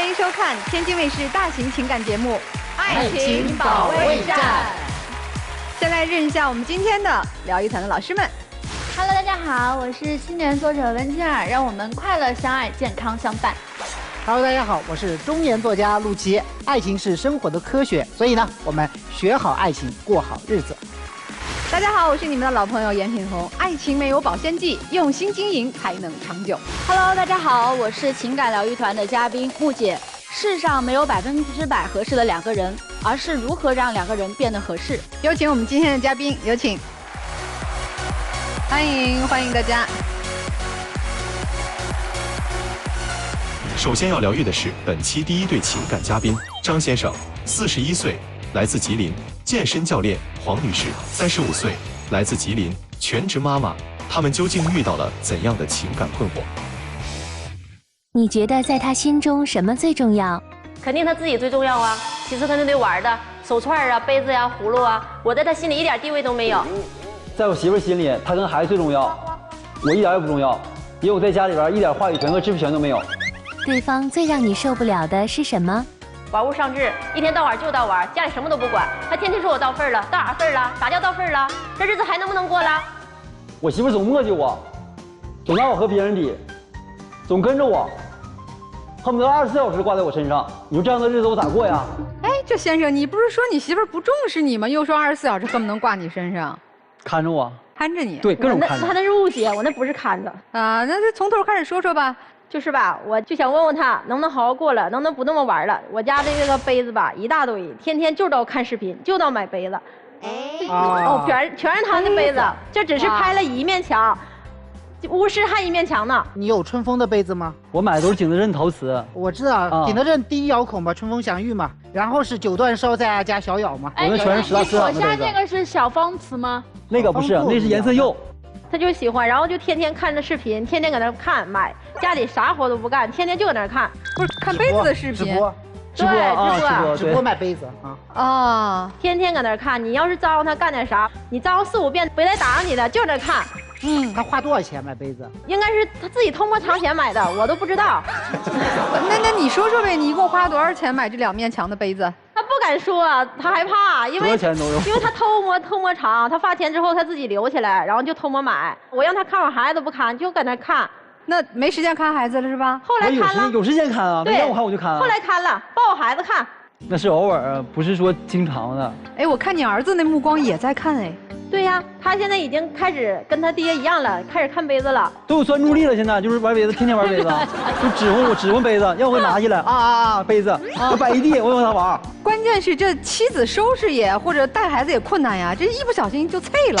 欢迎收看天津卫视大型情感节目《爱情保卫战》。先来认识一下我们今天的疗愈团的老师们。Hello， 大家好，我是新年作者温馨儿，让我们快乐相爱，健康相伴。Hello， 大家好，我是中年作家陆琪。爱情是生活的科学，所以呢，我们学好爱情，过好日子。大家好，我是你们的老朋友严品红。爱情没有保鲜剂，用心经营才能长久。Hello， 大家好，我是情感疗愈团的嘉宾木姐。世上没有100%合适的两个人，而是如何让两个人变得合适。有请我们今天的嘉宾，有请。欢迎大家。首先要疗愈的是本期第一对情感嘉宾张先生，41岁，来自吉林，健身教练黄女士，35岁，来自吉林，全职妈妈。他们究竟遇到了怎样的情感困惑？你觉得在他心中什么最重要？肯定他自己最重要啊，其次他那堆玩的手串啊、杯子呀、葫芦啊，我在他心里一点地位都没有。在我媳妇心里，她跟孩子最重要，我一点也不重要，因为我在家里边一点话语权和支配权都没有。对方最让你受不了的是什么？玩物丧志，一天到晚就到玩，家里什么都不管，他天天说我到份了，到啥份了？啥叫到份了？这日子还能不能过了？我媳妇总磨叽我，总拿我和别人比，总跟着我，恨不得24小时挂在我身上。你说这样的日子我咋过呀？哎，这先生，你不是说你媳妇不重视你吗？又说24小时恨不能挂你身上，看着我，看着你。对，各种看着。他那是误解，我那不是看着啊。那从头开始说说吧。就是吧，我就想问问他能不能好好过了，能不能不那么玩了。我家的这个杯子吧一大堆，天天就到看视频，就到买杯子。哦，全是他的杯子，这只是拍了一面墙，屋是还一面墙呢。你有春风的杯子吗？我买的都是景德镇陶瓷。我知道，景德镇第一窑孔嘛，春风享誉嘛，然后是9段烧再加小窑嘛。我那全是10大瓷厂的杯子。我家这个是小方瓷吗？那个不是，那是颜色釉。他就喜欢，然后就天天看着视频，天天搁那看买，家里啥活都不干，天天就搁那看，不是看杯子的视频，直播卖杯子啊，天天搁那看。你要是招呼他干点啥，你招呼4、5遍回来打你的，就那看。他花多少钱买杯子？应该是他自己偷摸藏钱买的，我都不知道。那你说说呗，你一共花多少钱买这2面墙的杯子？他不敢说，他害怕，因为他偷摸藏，他发钱之后他自己留起来，然后就偷摸买。我让他看我孩子不看，就搁那看。那没时间看孩子了是吧？后来看了，有时间看啊，没让我看我就看啊。后来看了，抱我孩子看。那是偶尔，不是说经常的。哎，我看你儿子那目光也在看哎。对呀，他现在已经开始跟他爹一样了，开始看杯子了，都有专注力了。现在就是玩杯子，天天玩杯子，就指挥杯子，要不拿起来杯子，我摆一地，我让他玩。关键是这妻子收拾也或者带孩子也困难呀，这一不小心就碎了。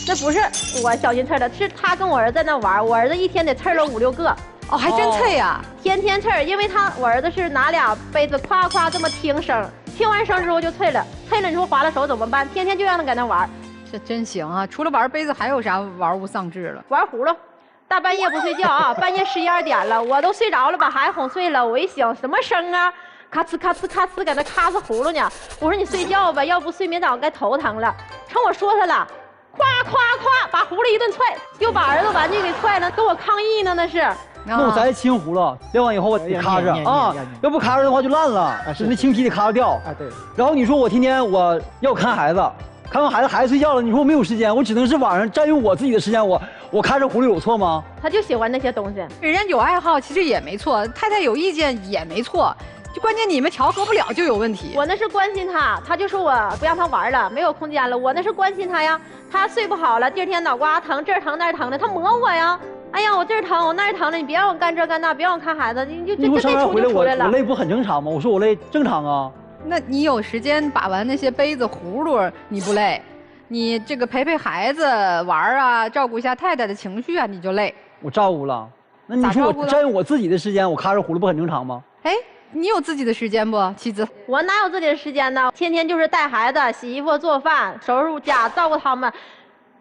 那不是我小心刺的，是他跟我儿子在那玩，我儿子一天得刺了5、6个。哦，还真脆呀，天天刺，因为我儿子是拿2杯子夸夸这么听声，听完声之后就脆了，脆了你说划了手怎么办？天天就让他搁那玩。这真行啊！除了玩杯子，还有啥玩物丧志了？玩葫芦，大半夜不睡觉啊，半夜11、2点了，我都睡着了，把孩子哄睡了。我一醒，什么声啊？咔呲咔呲咔呲，搁那咔呲葫芦呢。我说你睡觉吧，要不睡眠早该头疼了。趁我说他了，夸夸夸，把葫芦一顿踹，又把儿子玩具给踹了，跟我抗议呢那是。那我咱清葫芦撂完以后我得咔着啊，要不咔着的话就烂了，是那青皮得咔着掉啊。对。然后你说我天天我要看孩子。看完孩子睡觉了，你说我没有时间，我只能是晚上占用我自己的时间，我看着葫芦有错吗？他就喜欢那些东西，人家有爱好其实也没错，太太有意见也没错，就关键你们调和不了就有问题。我那是关心他，他就说我不让他玩了，没有空间了，我那是关心他呀。他睡不好了，第2天脑瓜疼，这儿疼那儿疼的，他磨我呀。哎呀，我这儿疼，我那儿疼的，你别让我干这干那，别让我看孩子，你就这上班回来出来了。我累不很正常吗？我说我累正常啊。那你有时间把玩那些杯子葫芦，你不累？你这个陪孩子玩啊，照顾一下太太的情绪啊，你就累。我照顾了，那你说我占用我自己的时间，我咔着葫芦不很正常吗？哎，你有自己的时间不，妻子？我哪有自己的时间呢？天天就是带孩子、洗衣服、做饭、收拾家、照顾他们，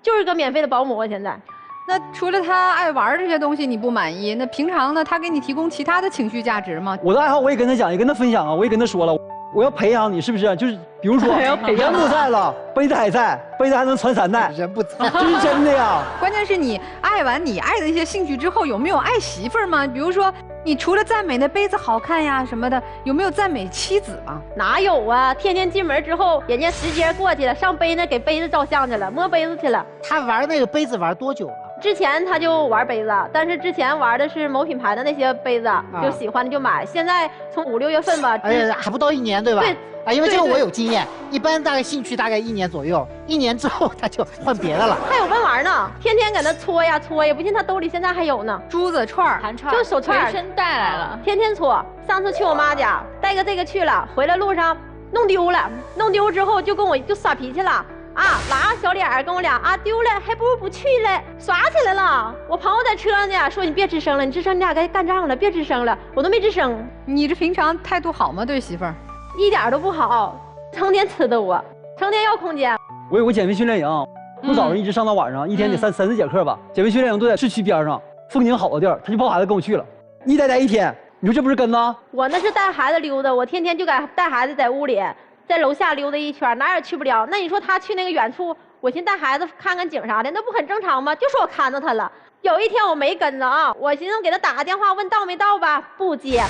就是个免费的保姆。现在，那除了他爱玩这些东西你不满意，那平常呢，他给你提供其他的情绪价值吗？我的爱好我也跟他讲，也跟他分享啊，我也跟他说了。我要培养你，是不是？就是比如说，人不在了，杯子还在，杯子还能传3代。人不在，这是真的呀。关键是你爱完你爱的一些兴趣之后，有没有爱媳妇儿吗？比如说，你除了赞美那杯子好看呀什么的，有没有赞美妻子啊？哪有啊？天天进门之后，人家时间过去了，上杯那给杯子照相去了，摸杯子去了。他玩那个杯子玩多久了？之前他就玩杯子，但是之前玩的是某品牌的那些杯子，就喜欢的就买。现在从5、6月份吧，还不到1年对吧？对。啊，因为这个我有经验，一般大概兴趣大概1年左右，1年之后他就换别的了。还有温玩呢，天天搁那搓呀搓呀，不信他兜里现在还有呢。珠子串、弹串，就手串，随身带来了，天天搓。上次去我妈家带个这个去了，回来路上弄丢了，弄丢之后就跟我就耍脾气了。啊，拉小脸跟我俩啊丢了，还不如不去了，耍起来了。我朋友在车上呢，说你别吱声了，你吱声你俩该干仗了，别吱声了，我都没吱声。你这平常态度好吗？对媳妇儿？一点都不好，成天呲的我，成天要空间。我有个减肥训练营，从早上一直上到晚上，一天得3、4节课吧。减肥训练营都在市区边上，风景好的地儿，他就抱孩子跟我去了，一待1天。你说这不是跟呢？我那是带孩子溜达，我天天就该带孩子在屋里，在楼下溜达一圈，哪也去不了。那你说他去那个远处，我寻带孩子看看景啥的，那不很正常吗？就说我看着他了。有一天我没跟着啊，我寻思给他打个电话问到没到吧，不接。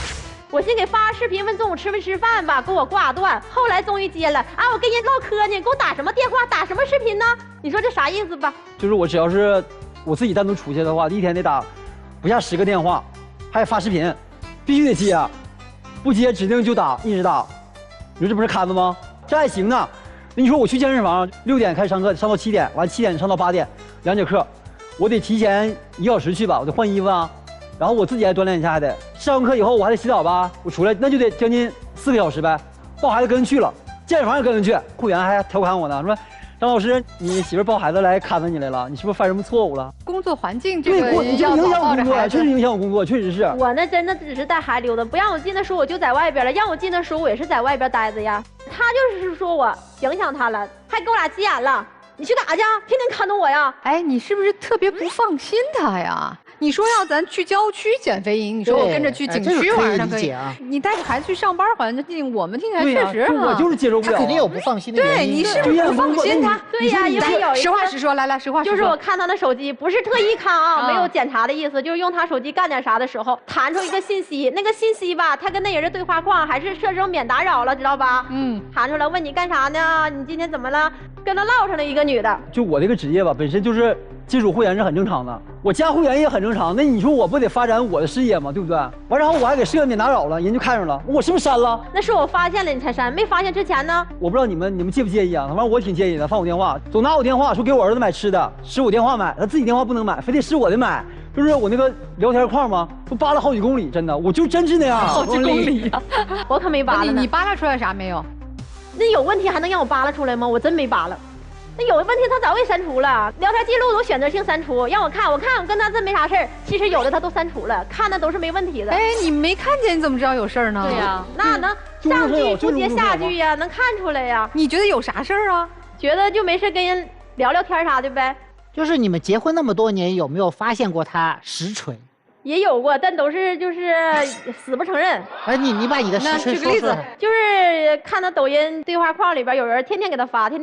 我先给发视频问中午吃没吃饭吧，给我挂断。后来终于接了啊，我跟人唠嗑呢，给我打什么电话，打什么视频呢？你说这啥意思吧？就是我只要是我自己单独出去的话，一天得打不下10个电话，还发视频，必须得接，不接指定就打，一直打。你说这不是看子吗？这还行呢。那你说我去健身房6点开始上课，上到7点，完7点上到8点，2节课，我得提前1小时去吧，我得换衣服啊。然后我自己还锻炼一下，还得上完课以后我还得洗澡吧，我出来那就得将近4个小时呗。抱孩子跟人去了，健身房也跟人去，会员还调侃我呢，说张老师，你媳妇抱孩子来看着你来了，你是不是犯什么错误了？工作环境这个影响我工作，确实影响我工作，确实是。我那真的只是带孩子溜达，不让我进的时候我就在外边了，让我进的时候我也是在外边待着呀。他就是说我影响他了，还给我俩急眼了。你去干啥去？天天看着我呀？哎，你是不是特别不放心他呀？你说要咱去郊区减肥营，你说我跟着去景区玩上可以，你带着孩子去上班，好像我们听起来确实我就是接受不了，他肯定有不放心的原因。对，你是不是不放心他？对呀，因为有实话实说，来实话实说，就是我看他的手机，不是特意看啊，没有检查的意思，就是用他手机干点啥的时候，弹出一个信息，那个信息吧，他跟那人的对话框还是设成免打扰了，知道吧？弹出来问你干啥呢？你今天怎么了？跟他唠上了一个女的。就我这个职业吧，本身就是接触会员是很正常的，我加会员也很正常。那你说我不得发展我的事业吗？对不对？完然后我还给设免打扰了，人就看上了，我是不是删了？那是我发现了你才删，没发现之前呢？我不知道你们介不介意啊？反正我挺介意的，放我电话，总拿我电话说给我儿子买吃的，使我电话买，他自己电话不能买，非得使我的买。就是我那个聊天框吗？都扒了好几公里，真的，我就真是那样，好几公里啊！我可没扒拉。你扒拉出来啥没有？那有问题还能让我扒拉出来吗？我真没扒拉。那有的问题他早给删除了，聊天记录都选择性删除，让我看，我跟他真没啥事儿。其实有的他都删除了，看的都是没问题的。哎，你没看见，你怎么知道有事儿呢？对呀，那能上句不接下句呀，能看出来呀。你觉得有啥事儿啊？觉得就没事跟人聊聊天啥的呗。就是你们结婚那么多年，有没有发现过他实锤？也有过，但都是就是死不承认。哎，你把你的实锤说出来。就是看他抖音对话框里边有人天天给他发，就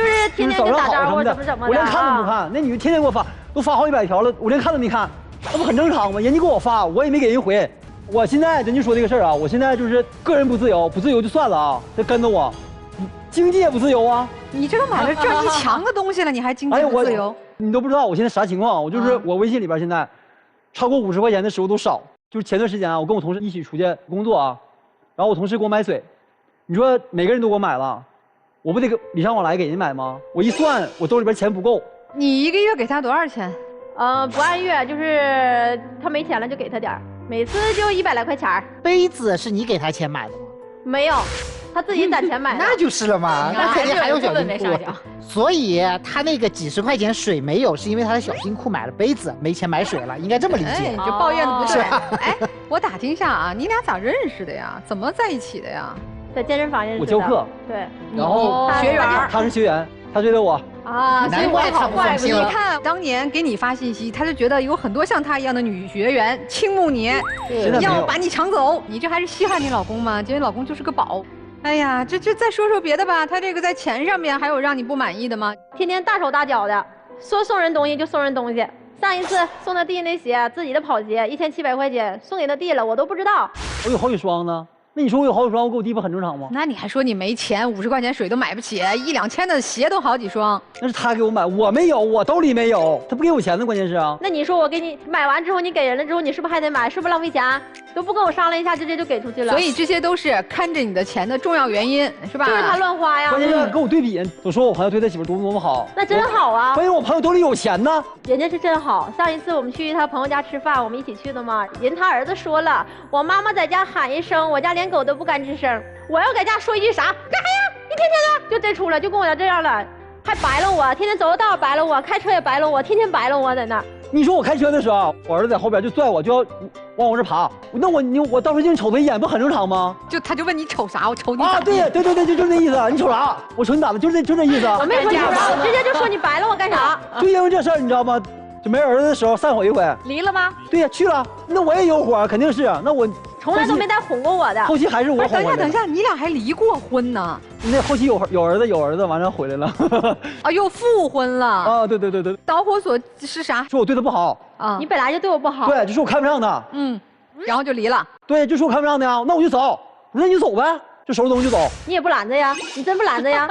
是天天给打招呼，怎么的。我连看都不看，那女的天天给我发，都发好几百条了，我连看都没看，那不很正常吗？人家给我发，我也没给人回。我现在咱就说这个事儿啊，我现在就是个人不自由，不自由就算了啊，这跟着我，经济也不自由啊。你这都买了这一墙的东西了，你还经济不自由？你都不知道我现在啥情况，我就是我微信里边现在。超过50块钱的时候都少，就是前段时间啊，我跟我同事一起出去工作啊，然后我同事给我买水，你说每个人都给我买了，我不得礼尚往来给人买吗？我一算，我兜里边钱不够。你一个月给他多少钱？不按月，就是他没钱了就给他点儿，每次就100来块钱。杯子是你给他钱买的吗？没有，他自己攒钱买的。那就是了嘛，那肯定还有小金库。所以他那个几十块钱水没有，是因为他的小金库买了杯子，没钱买水了，应该这么理解。哎，你这抱怨的不对。哎，我打听一下啊，你俩咋认识的呀？怎么在一起的呀？在健身房认识的。我教课。对。然后学员，他是学员，他追的我。啊，难怪他不放心了。你看当年给你发信息，他就觉得有很多像他一样的女学员倾慕你，要把你抢走。你这还是稀罕你老公吗？结果老公就是个宝。哎呀，这再说说别的吧。他这个在钱上面还有让你不满意的吗？天天大手大脚的，说送人东西就送人东西，上一次送他弟那鞋，自己的跑鞋，1700块钱，送给他弟了，我都不知道。我有好几双呢。那你说我有好几双，我给我弟不很正常吗？那你还说你没钱，50块钱水都买不起，1、2千的鞋都好几双。那是他给我买，我没有，我兜里没有，他不给我钱呢，关键是啊。那你说我给你买完之后，你给人了之后，你是不是还得买？是不是浪费钱？都不跟我商量一下，直接就给出去了。所以这些都是看着你的钱的重要原因，是吧？就是他乱花呀。关键是跟我对比，总说我朋友对他媳妇多么好。那真好啊！关键我朋友兜里有钱呢。人家是真好。上一次我们去他朋友家吃饭，我们一起去的嘛。人他儿子说了，我妈妈在家喊一声，我家连狗都不敢吱声。我要在家说一句啥？干啥呀？一天天的就这出了，就跟我家这样了，还白了我，天天走道白了我，开车也白了我，天天白了我在那。你说我开车的时候，我儿子在后边就拽我，就要往我这爬，那我到时候就瞅他一眼，不很正常吗？他就问你瞅啥，我瞅你啊，对，就那意思，你瞅啥？我瞅你咋的？就这意思。我没说你瞅啥，我直接就说你白了我干啥？就因为这事儿，你知道吗？就没儿子的时候散伙一回，离了吗？对呀，去了。那我也有火，肯定是。那我从来都没带哄过我的。后期还是我哄的。等一下，你俩还离过婚呢？那后期有儿子，完了回来了。啊，又复婚了。啊，对。导火索是啥？说我对他不好啊，你本来就对我不好。对，就说我看不上他。然后就离了。对，就说我看不上他呀，那我就走。我说那你就走呗。就收拾东西就走，你也不拦着呀？你真不拦着呀？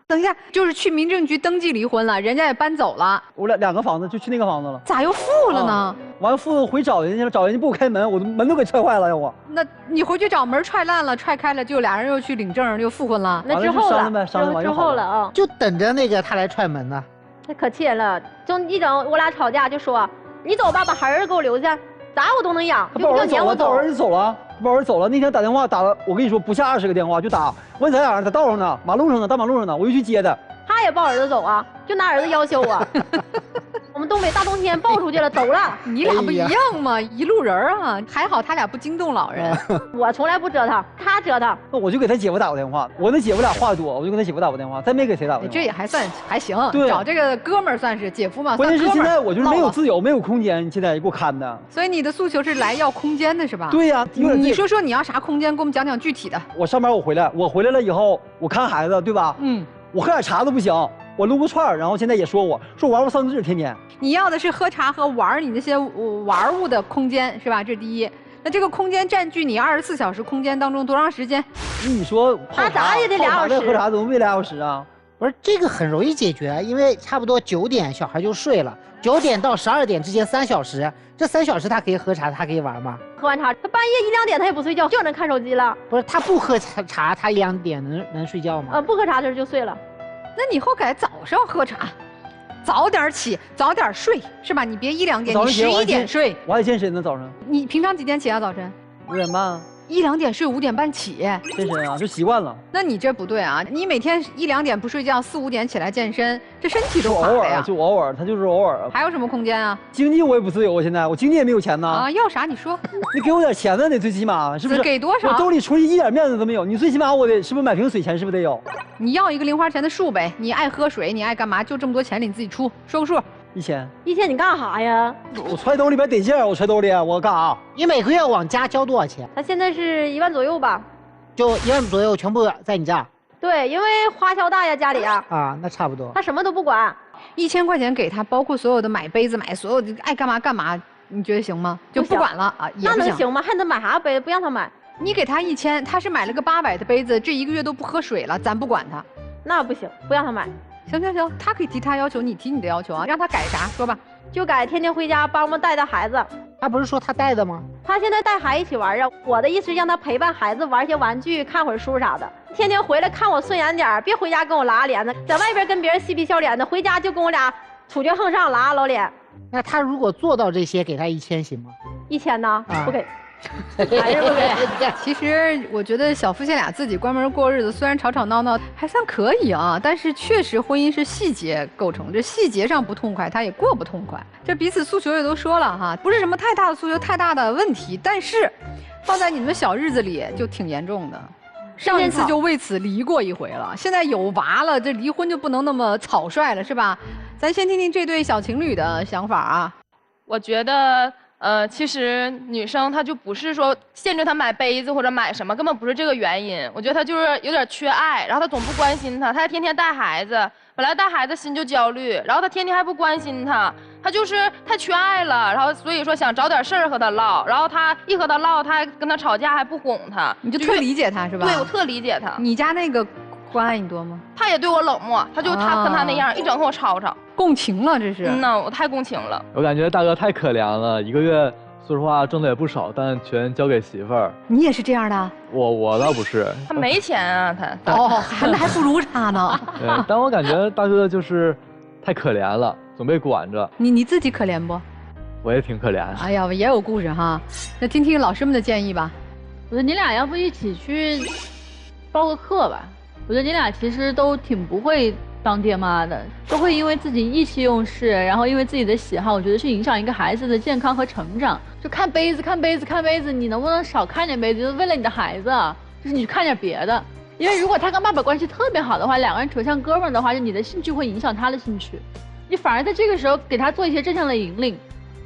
等一下，就是去民政局登记离婚了，人家也搬走了。我两个房子就去那个房子了，咋又复了呢？完了复回找人家了，找人家不给我开门，我门都给踹坏了，要我。那你回去找门踹烂了，踹开了，就俩人又去领证，又复婚了。那之后了，之后了啊，就等着那个他来踹门呢。那可气人了，就一整我俩吵架就说你走吧，把孩儿给我留下，咋我都能养，就不撵我走。我儿子走了。把我儿子走了，那天打电话打了，我跟你说不下20个电话就打，问在哪儿，在道上呢，马路上呢，大马路上呢，我就去接他。他也抱儿子走啊，就拿儿子要求我。我们东北大冬天抱出去了，走了。你俩不一样吗？一路人啊，还好他俩不惊动老人。我从来不折腾，他折腾。那我就给他姐夫打过电话，我那姐夫俩话多，我就跟他姐夫打过电话，再没给谁打过电话。这也还算还行，对，找这个哥们儿算是姐夫嘛。关键是现在我就是没有自由，没有空间，现在给我看的。所以你的诉求是来要空间的是吧？对呀，你说你要啥空间，给我们讲讲具体的。我上班我回来了以后，我看孩子，对吧？我喝点茶都不行。我撸个串，然后现在也说我玩三字天天。你要的是喝茶和玩你那些玩物的空间是吧？这第一。那这个空间占据你24小时空间当中多长时间？你说他咋也得2小时。喝茶怎么没2小时啊？不是这个很容易解决，因为差不多9点小孩就睡了，9点到12点之间3小时，这3小时他可以喝茶，他可以玩吗？喝完茶，他半夜1、2点他也不睡觉，就能看手机了。不是他不喝茶，他1、2点能睡觉吗？不喝茶的时候就睡了。那你以后改早上喝茶，早点起，早点睡，是吧？你别1、2点，你11点睡。我还健身呢，早上。你平常几点起啊？早晨5点半。1、2点睡，5点半起，健身啊，就习惯了。那你这不对啊！你每天1、2点不睡觉，4、5点起来健身，这身体都垮了呀。就偶尔，他就是偶尔。还有什么空间啊？经济我也不自由，现在我经济也没有钱呢。啊，要啥你说？你给我点钱呢，得最起码是不是？给多少？我兜里出去一点面子都没有。你最起码我得是不是买瓶水钱是不是得有？你要一个零花钱的数呗。你爱喝水，你爱干嘛？就这么多钱你自己出，说个数。1000你干啥呀？我揣兜里边得劲儿，我揣兜里我干啥？你每个月往家交多少钱？他现在是1万左右吧，就1万左右，全部在你这儿。对，因为花销大呀，家里啊。啊，那差不多。他什么都不管，1000块钱给他，包括所有的买杯子、买所有的爱干嘛干嘛，你觉得行吗？就不管了啊？那能行吗？还能买啥杯？不让他买。你给他1000，他是买了个800的杯子，这1个月都不喝水了，咱不管他。那不行，不让他买。行，他可以提他要求，你提你的要求啊，让他改啥说吧。就改天天回家帮忙带孩子。他不是说他带的吗？他现在带孩子一起玩啊。我的意思是让他陪伴孩子玩些玩具，看会儿书啥的。天天回来看我顺眼点，别回家跟我拉脸子，在外边跟别人嬉皮笑脸的，回家就跟我俩处决横上拉老脸。那他如果做到这些，给他1000行吗？1000呢？不给。还是不给。其实我觉得小夫妻俩自己关门过日子，虽然吵吵闹闹还算可以啊，但是确实婚姻是细节构成，这细节上不痛快，他也过不痛快。这彼此诉求也都说了哈，不是什么太大的诉求，太大的问题，但是放在你们小日子里就挺严重的。上一次就为此离过一回了，现在有娃了，这离婚就不能那么草率了，是吧？咱先听听这对小情侣的想法啊。我觉得。其实女生她就不是说限制她买杯子或者买什么，根本不是这个原因。我觉得她就是有点缺爱，然后她总不关心她，她还天天带孩子，本来带孩子心就焦虑，然后她天天还不关心她，他就是太缺爱了，然后所以说想找点事儿和他唠，然后他一和他唠，他还跟他吵架还不哄他，你就特理解他是吧？对，我特理解他。你家那个关爱你多吗？他也对我冷漠，他跟他那样，一整跟我吵吵。共情了这是。那我太共情了。我感觉大哥太可怜了，一个月说实话挣的也不少，但全交给媳妇儿。你也是这样的？我倒不是。他没钱啊，他。哦，那还不如他呢。对，但我感觉大哥就是太可怜了，总被管着。你自己可怜不？我也挺可怜。哎呀，也有故事哈。那听听老师们的建议吧。我觉得你俩要不一起去报个课吧。我觉得你俩其实都挺不会当爹妈的，都会因为自己意气用事，然后因为自己的喜好，我觉得去影响一个孩子的健康和成长。就看杯子，你能不能少看点杯子？就是为了你的孩子，就是你看点别的。因为如果他跟爸爸关系特别好的话，两个人扯像哥们儿的话，就你的兴趣会影响他的兴趣，你反而在这个时候给他做一些正向的引领。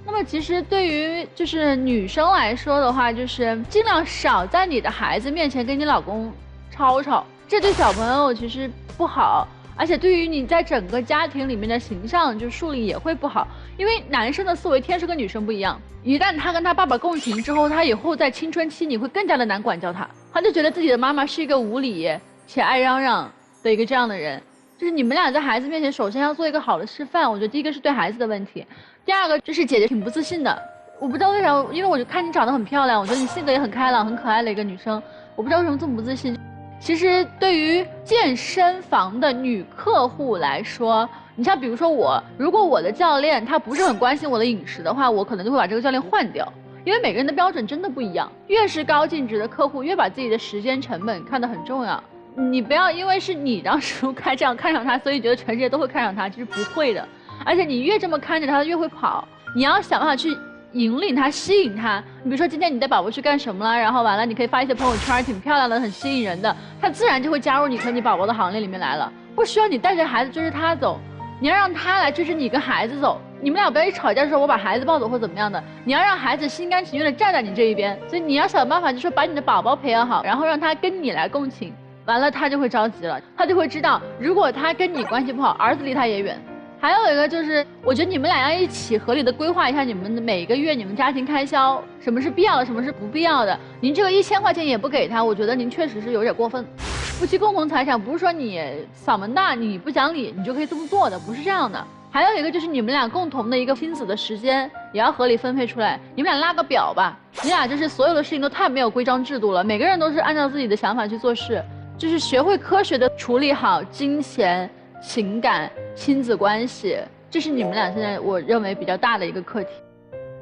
那么其实对于就是女生来说的话，就是尽量少在你的孩子面前跟你老公吵吵，这对小朋友其实不好，而且对于你在整个家庭里面的形象就树立也会不好。因为男生的思维天生跟女生不一样，一旦他跟他爸爸共情之后，他以后在青春期你会更加的难管教他，他就觉得自己的妈妈是一个无理且爱嚷嚷的一个这样的人。就是你们俩在孩子面前首先要做一个好的示范，我觉得第一个是对孩子的问题，第二个就是姐姐挺不自信的。我不知道为啥，因为我就看你长得很漂亮，我觉得你性格也很开朗很可爱的一个女生，我不知道为什么这么不自信。其实对于健身房的女客户来说，你像比如说我，如果我的教练他不是很关心我的饮食的话，我可能就会把这个教练换掉，因为每个人的标准真的不一样。越是高净值的客户，越把自己的时间成本看得很重要。你不要因为是你让舒开这样看上他，所以觉得全世界都会看上他，其实不会的。而且你越这么看着他，他越会跑。你要想办法去引领他，吸引他。你比如说今天你带宝宝去干什么了，然后完了你可以发一些朋友圈，挺漂亮的，很吸引人的，他自然就会加入你和你宝宝的行列里面来了。不需要你带着孩子追着他走，你要让他来追着你跟孩子走。你们俩不要一吵架的时候我把孩子抱走或怎么样的，你要让孩子心甘情愿的站在你这一边。所以你要想办法，就是说把你的宝宝培养好，然后让他跟你来共情。完了他就会着急了，他就会知道，如果他跟你关系不好，儿子离他也远。还有一个就是，我觉得你们俩要一起合理的规划一下你们的每一个月你们家庭开销，什么是必要的，什么是不必要的。您这个1000块钱也不给他，我觉得您确实是有点过分。夫妻共同财产不是说你嗓门大你不讲理你就可以这么做的，不是这样的。还有一个就是你们俩共同的一个亲子的时间也要合理分配出来，你们俩拉个表吧。你俩就是所有的事情都太没有规章制度了，每个人都是按照自己的想法去做事。就是学会科学的处理好金钱、情感、亲子关系，这是你们俩现在我认为比较大的一个课题。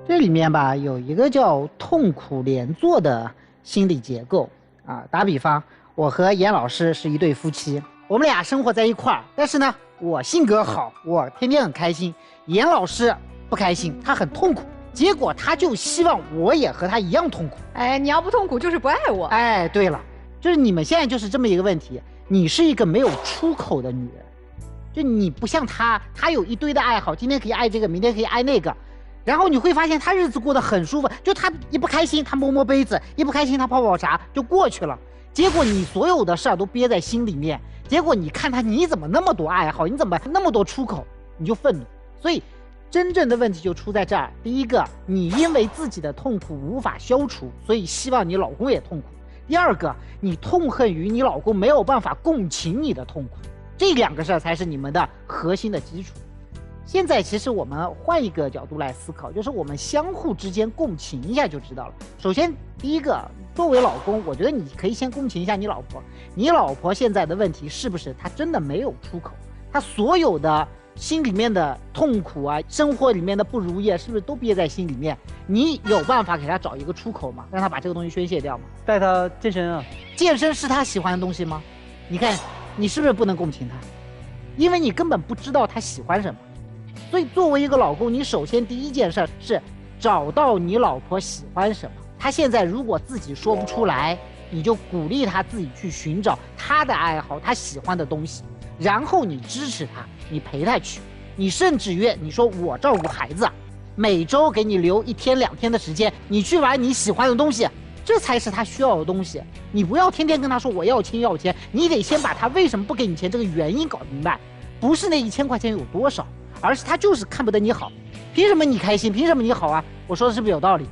这里面吧有一个叫痛苦连坐的心理结构啊。打比方，我和严老师是一对夫妻，我们俩生活在一块儿，但是呢，我性格好，我天天很开心，严老师不开心，他很痛苦，结果他就希望我也和他一样痛苦。哎，你要不痛苦就是不爱我。哎，对了。就是你们现在就是这么一个问题，你是一个没有出口的女人，就你不像她有一堆的爱好，今天可以爱这个，明天可以爱那个，然后你会发现她日子过得很舒服，就她一不开心她摸摸杯子，一不开心她泡泡茶就过去了，结果你所有的事儿都憋在心里面，结果你看她你怎么那么多爱好，你怎么那么多出口，你就愤怒。所以真正的问题就出在这儿，第一个，你因为自己的痛苦无法消除，所以希望你老公也痛苦。第二个，你痛恨于你老公没有办法共情你的痛苦，这2个事儿才是你们的核心的基础。现在其实我们换一个角度来思考，就是我们相互之间共情一下就知道了。首先第一个，作为老公，我觉得你可以先共情一下你老婆，你老婆现在的问题是不是她真的没有出口，她所有的心里面的痛苦啊，生活里面的不如意是不是都憋在心里面？你有办法给他找一个出口吗？让他把这个东西宣泄掉吗？带他健身啊。健身是他喜欢的东西吗？你看你是不是不能共情他？因为你根本不知道他喜欢什么。所以作为一个老公，你首先第一件事是找到你老婆喜欢什么。他现在如果自己说不出来，你就鼓励他自己去寻找他的爱好，他喜欢的东西，然后你支持他，你陪他去，你甚至约你说我照顾孩子，每周给你留1天2天的时间，你去玩你喜欢的东西，这才是他需要的东西。你不要天天跟他说我要钱要钱，你得先把他为什么不给你钱这个原因搞明白，不是那1000块钱有多少，而是他就是看不得你好。凭什么你开心？凭什么你好啊？我说的是不是有道理，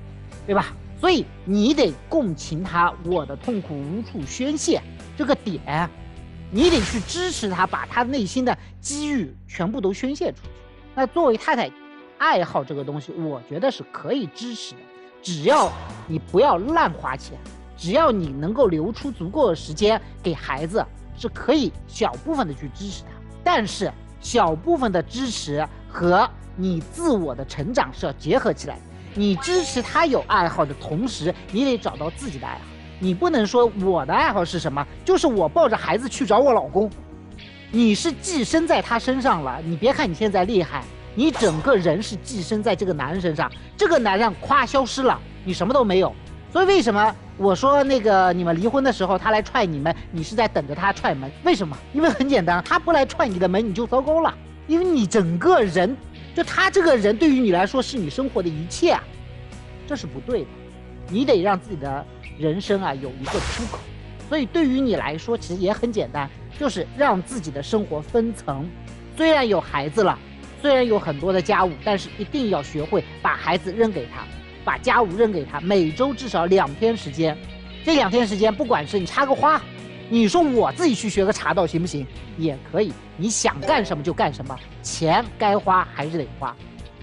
对吧？所以你得共情他，我的痛苦无处宣泄这个点，你得去支持他，把他内心的机遇全部都宣泄出去。那作为太太，爱好这个东西，我觉得是可以支持的，只要你不要乱花钱，只要你能够留出足够的时间给孩子，是可以小部分的去支持他。但是小部分的支持和你自我的成长是要结合起来的。你支持他有爱好的同时，你得找到自己的爱好。你不能说我的爱好是什么，就是我抱着孩子去找我老公。你是寄生在他身上了，你别看你现在厉害，你整个人是寄生在这个男人身上，这个男人咵消失了，你什么都没有。所以为什么我说那个你们离婚的时候他来踹你们，你是在等着他踹门？为什么？因为很简单，他不来踹你的门你就糟糕了，因为你整个人就他这个人对于你来说是你生活的一切啊，这是不对的。你得让自己的人生啊有一个出口。所以对于你来说其实也很简单，就是让自己的生活分层。虽然有孩子了，虽然有很多的家务，但是一定要学会把孩子扔给他，把家务扔给他，每周至少2天时间。这2天时间，不管是你插个花，你说我自己去学个茶道行不行？也可以，你想干什么就干什么，钱该花还是得花。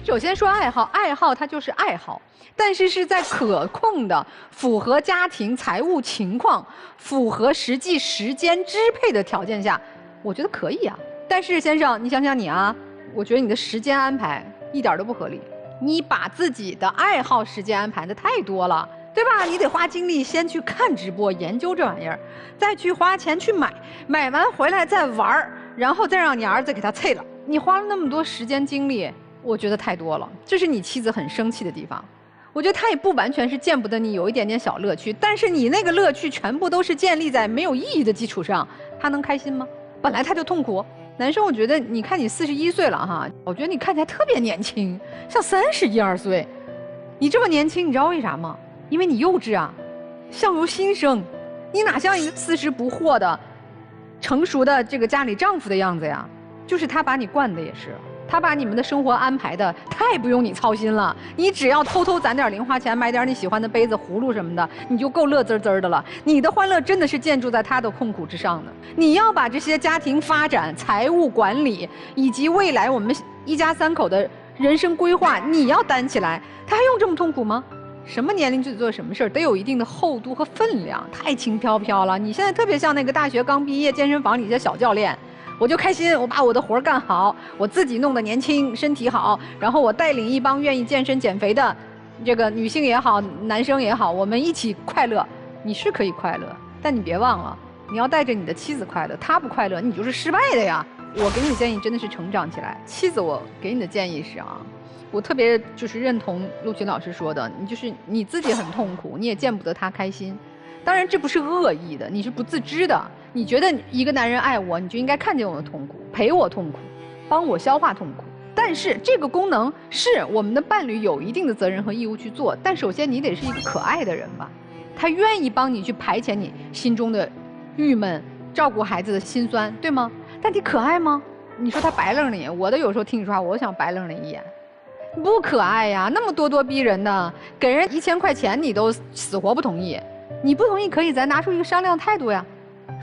首先说爱好，爱好它就是爱好，但是是在可控的、符合家庭财务情况、符合实际时间支配的条件下，我觉得可以啊。但是先生，你想想你啊，我觉得你的时间安排一点都不合理，你把自己的爱好时间安排的太多了，对吧？你得花精力先去看直播，研究这玩意儿，再去花钱去买，买完回来再玩，然后再让你儿子给他啐了。你花了那么多时间精力，我觉得太多了，这是你妻子很生气的地方。我觉得她也不完全是见不得你有一点点小乐趣，但是你那个乐趣全部都是建立在没有意义的基础上，她能开心吗？本来她就痛苦。男生，我觉得你看你41岁了哈，我觉得你看起来特别年轻，像31、2岁。你这么年轻，你知道为啥吗？因为你幼稚啊，相由心生，你哪像一个40不惑的、成熟的这个家里丈夫的样子呀？就是他把你惯的也是。他把你们的生活安排的太不用你操心了，你只要偷偷攒点零花钱，买点你喜欢的杯子、葫芦什么的，你就够乐滋滋的了。你的欢乐真的是建筑在他的痛苦之上的。你要把这些家庭发展、财务管理以及未来我们一家3口的人生规划，你要担起来，他还用这么痛苦吗？什么年龄就做什么事儿，得有一定的厚度和分量，太轻飘飘了。你现在特别像那个大学刚毕业健身房里的小教练。我就开心，我把我的活干好，我自己弄得年轻，身体好，然后我带领一帮愿意健身减肥的，这个女性也好，男生也好，我们一起快乐。你是可以快乐，但你别忘了，你要带着你的妻子快乐，她不快乐，你就是失败的呀。我给你的建议真的是成长起来。妻子，我给你的建议是啊，我特别就是认同陆群老师说的，你就是你自己很痛苦，你也见不得他开心。当然这不是恶意的，你是不自知的。你觉得一个男人爱我，你就应该看见我的痛苦，陪我痛苦，帮我消化痛苦。但是这个功能是我们的伴侣有一定的责任和义务去做。但首先你得是一个可爱的人吧，他愿意帮你去排遣你心中的郁闷，照顾孩子的辛酸，对吗？但你可爱吗？你说他白愣你，我的有时候听你说话，我想白愣你一眼。不可爱呀，那么咄咄逼人的，给人1000块钱你都死活不同意。你不同意可以，咱拿出一个商量态度呀。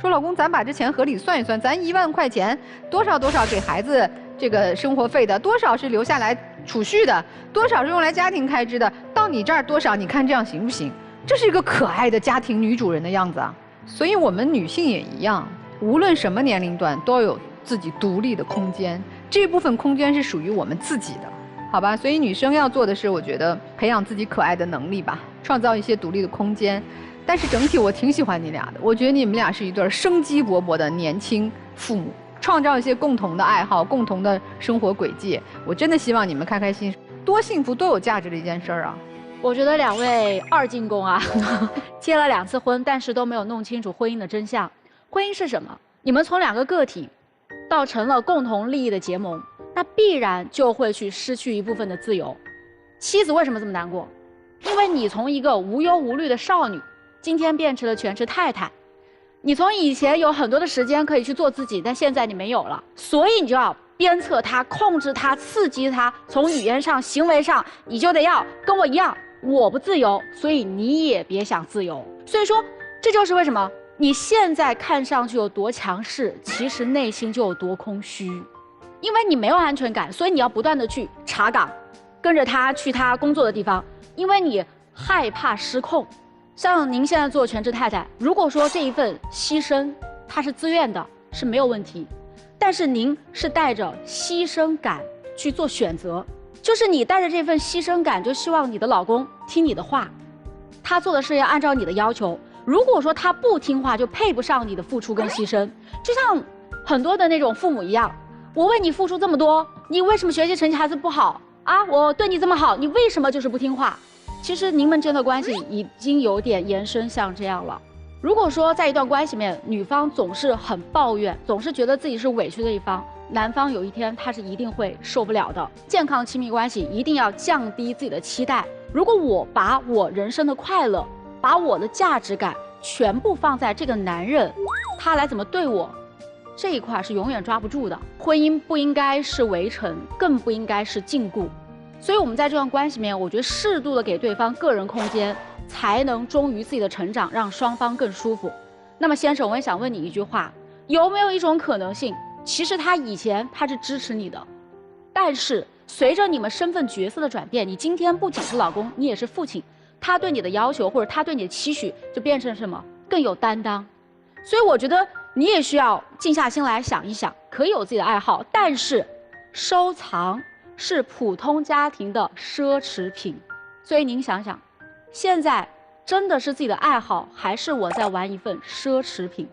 说老公，咱把这钱合理算一算，咱1万块钱多少给孩子这个生活费的，多少是留下来储蓄的，多少是用来家庭开支的，到你这儿多少？你看这样行不行？这是一个可爱的家庭女主人的样子啊。所以我们女性也一样，无论什么年龄段都有自己独立的空间，这部分空间是属于我们自己的，好吧？所以女生要做的是，我觉得培养自己可爱的能力吧，创造一些独立的空间。但是整体我挺喜欢你俩的，我觉得你们俩是一对生机勃勃的年轻父母，创造一些共同的爱好、共同的生活轨迹。我真的希望你们开开心心，多幸福、多有价值的一件事儿啊！我觉得2位2进宫啊，结了2次婚，但是都没有弄清楚婚姻的真相。婚姻是什么？你们从2个个体到成了共同利益的结盟，那必然就会去失去一部分的自由。妻子为什么这么难过？因为你从一个无忧无虑的少女，今天变成了全职太太。你从以前有很多的时间可以去做自己，但现在你没有了，所以你就要鞭策他、控制他、刺激他，从语言上、行为上，你就得要跟我一样，我不自由，所以你也别想自由。所以说，这就是为什么你现在看上去有多强势，其实内心就有多空虚，因为你没有安全感，所以你要不断的去查岗，跟着他去他工作的地方，因为你害怕失控。像您现在做全职太太，如果说这一份牺牲它是自愿的，是没有问题，但是您是带着牺牲感去做选择，就是你带着这份牺牲感，就希望你的老公听你的话，他做的事要按照你的要求。如果说他不听话，就配不上你的付出跟牺牲。就像很多的那种父母一样，我为你付出这么多，你为什么学习成绩还是不好啊？我对你这么好，你为什么就是不听话？其实您们间的关系已经有点延伸像这样了。如果说在一段关系里面，女方总是很抱怨，总是觉得自己是委屈的一方，男方有一天他是一定会受不了的。健康亲密关系一定要降低自己的期待。如果我把我人生的快乐，把我的价值感全部放在这个男人，他来怎么对我，这一块是永远抓不住的。婚姻不应该是围城，更不应该是禁锢。所以我们在这段关系里面，我觉得适度的给对方个人空间，才能忠于自己的成长，让双方更舒服。那么先生，我也想问你一句话，有没有一种可能性，其实他以前他是支持你的，但是随着你们身份角色的转变，你今天不仅是老公，你也是父亲，他对你的要求或者他对你的期许就变成什么？更有担当。所以我觉得你也需要静下心来想一想，可以有自己的爱好，但是收藏是普通家庭的奢侈品。所以您想想，现在真的是自己的爱好，还是我在玩一份奢侈品？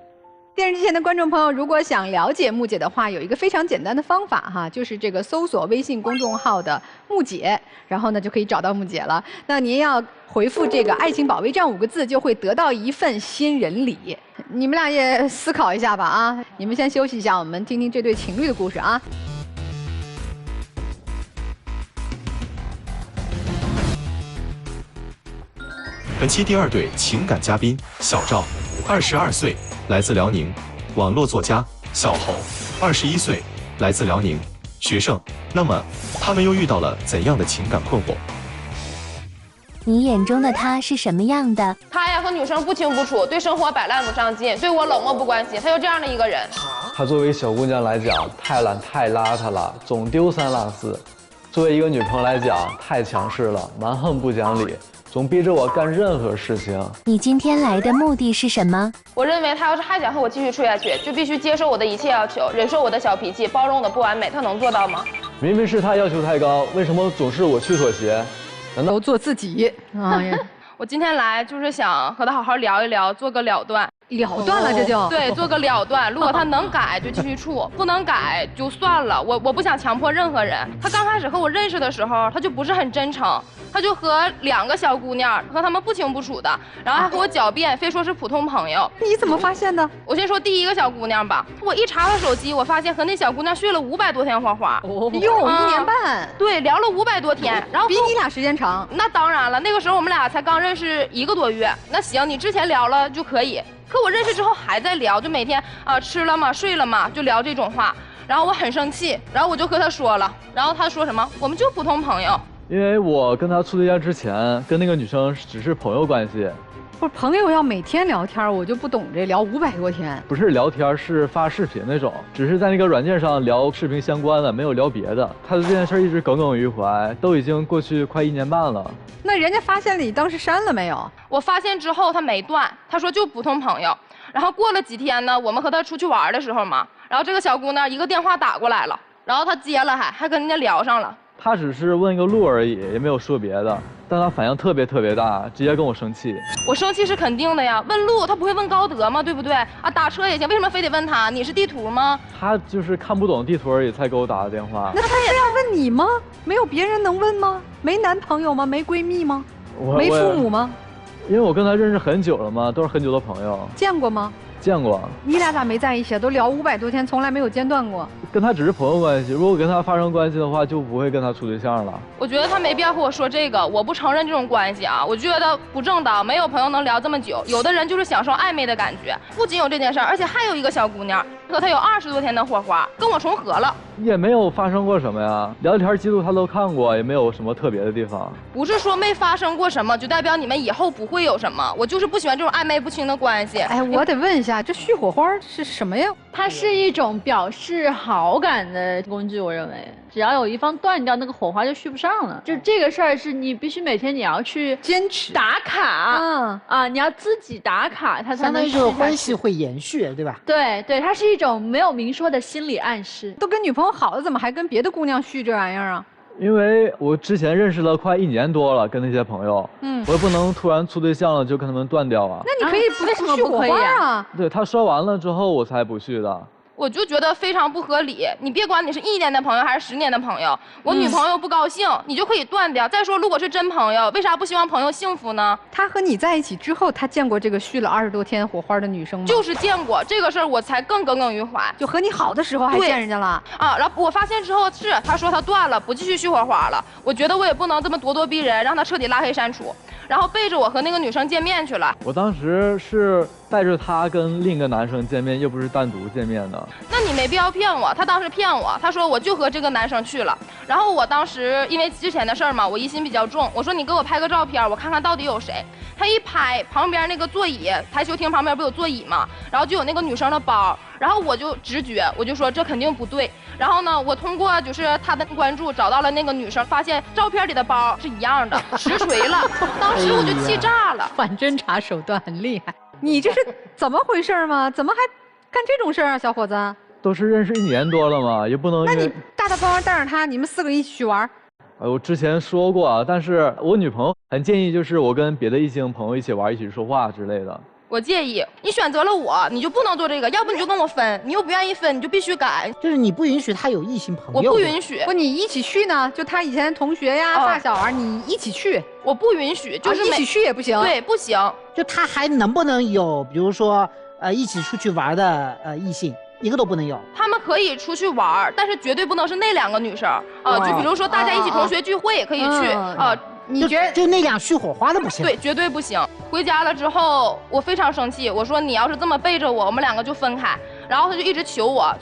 电视机前的观众朋友，如果想了解木姐的话，有一个非常简单的方法哈，就是这个搜索微信公众号的木姐，然后呢就可以找到木姐了。那您要回复这个“爱情保卫战”5个字，就会得到一份新人礼。你们俩也思考一下吧啊！你们先休息一下，我们听听这对情侣的故事啊。本期第2对情感嘉宾小赵，22岁，来自辽宁，网络作家；小侯，21岁，来自辽宁，学生。那么，他们又遇到了怎样的情感困惑？你眼中的他是什么样的？他呀和女生不清不楚，对生活摆烂不上进，对我冷漠不关心，他就这样的一个人。她作为小姑娘来讲，太懒太邋遢了，总丢三落四；作为一个女朋友来讲，太强势了，蛮横不讲理，总逼着我干任何事情。你今天来的目的是什么？我认为他要是还想和我继续处下去，就必须接受我的一切要求，忍受我的小脾气，包容我的不完美。他能做到吗？明明是他要求太高，为什么总是我去妥协？难道都做自己？哎呀，我今天来就是想和他好好聊一聊，做个了断。了断了，这就对，做个了断。如果他能改，就继续处；不能改就算了。我不想强迫任何人。他刚开始和我认识的时候，他就不是很真诚，他就和2个小姑娘，和他们不清不楚的，然后还和我狡辩，非说是普通朋友。你怎么发现的？我先说第一个小姑娘吧，我一查她手机，我发现和那小姑娘睡了500多天花花。哦哟，1年半。对，聊了500多天，然后比你俩时间长。那当然了，那个时候我们俩才刚认识1个多月。那行，你之前聊了就可以。可我认识之后还在聊，就每天吃了吗睡了吗就聊这种话，然后我很生气，然后我就和他说了，然后他说什么我们就普通朋友。因为我跟他处对象之前跟那个女生只是朋友关系。不是朋友要每天聊天，我就不懂这聊500多天。不是聊天，是发视频那种，只是在那个软件上聊视频相关的，没有聊别的。他对这件事一直耿耿于怀，都已经过去快1年半了。那人家发现了，你当时删了没有？我发现之后他没断，他说就普通朋友。然后过了几天呢，我们和他出去玩的时候嘛，然后这个小姑娘一个电话打过来了，然后他接了，还跟人家聊上了。他只是问一个路而已，也没有说别的，但他反应特别大，直接跟我生气。我生气是肯定的呀，问路他不会问高德吗？对不对啊？打车也行，为什么非得问他？你是地图吗？他就是看不懂地图而已，才给我打的电话。那他非要问你吗？没有别人能问吗？没男朋友吗？没闺蜜吗？没父母吗？因为我跟他认识很久了嘛，都是很久的朋友。见过吗？见过。你俩咋没在一起啊？都聊500多天，从来没有间断过。跟他只是朋友关系，如果跟他发生关系的话，就不会跟他处对象了。我觉得他没必要和我说这个，我不承认这种关系啊，我觉得不正当，没有朋友能聊这么久。有的人就是享受暧昧的感觉。不仅有这件事儿，而且还有一个小姑娘，和他有20多天的火花，跟我重合了。也没有发生过什么呀，聊天记录他都看过，也没有什么特别的地方。不是说没发生过什么，就代表你们以后不会有什么。我就是不喜欢这种暧昧不清的关系。哎，我得问一下，这续火花是什么呀？它是一种表示好感的工具，我认为。只要有一方断掉，那个火花就续不上了。就这个事儿是你必须每天你要去坚持打卡，你要自己打卡，它才能。相当于这个关系会延续，对吧？对对，它是一种没有明说的心理暗示。都跟女朋友好了，怎么还跟别的姑娘续这玩意儿啊？因为我之前认识了快1年多了，跟那些朋友，我也不能突然处对象了就跟他们断掉啊。那你可以为什么不可以啊？对，他说完了之后我才不续的。我就觉得非常不合理。你别管你是1年的朋友还是10年的朋友，我女朋友不高兴，你就可以断掉。再说，如果是真朋友，为啥不希望朋友幸福呢？他和你在一起之后，他见过这个续了20多天火花的女生吗？就是见过这个事儿，我才更耿耿于怀。就和你好的时候还见人家了啊？然后我发现之后是他说他断了，不继续续火花了。我觉得我也不能这么咄咄逼人，让他彻底拉黑删除。然后背着我和那个女生见面去了。我当时是带着他跟另一个男生见面，又不是单独见面的。那你没必要骗我，他当时骗我，他说我就和这个男生去了。然后我当时因为之前的事儿嘛，我疑心比较重，我说你给我拍个照片，我看看到底有谁。他一拍，旁边那个座椅，台球厅旁边不有座椅嘛，然后就有那个女生的包，然后我就直觉，我就说这肯定不对。然后呢，我通过就是他的关注找到了那个女生，发现照片里的包是一样的，实锤了。当时我就气炸了。反侦查手段很厉害，你这是怎么回事吗？怎么还干这种事儿啊，小伙子？都是认识1年多了嘛，也不能。那你大大方方带着他，你们4个一起去玩。我之前说过啊，但是我女朋友很建议，就是我跟别的异性朋友一起玩，一起说话之类的。我介意，你选择了我，你就不能做这个，要不你就跟我分，你又不愿意分，你就必须改。就是你不允许他有异性朋友。我不允许。不，你一起去呢？就他以前同学呀、发小啊，你一起去。我不允许，就是一起去也不行。对，不行。就他还能不能有，比如说一起出去玩的异性？一个都不能有。他们可以出去玩，但是绝对不能是那2个女生就比如说大家一起同学聚会也可以去你觉得就那俩续火花的不行？对，绝对不行。回家了之后，我非常生气，我说你要是这么背着我，我们2个就分开。然后他就一直求我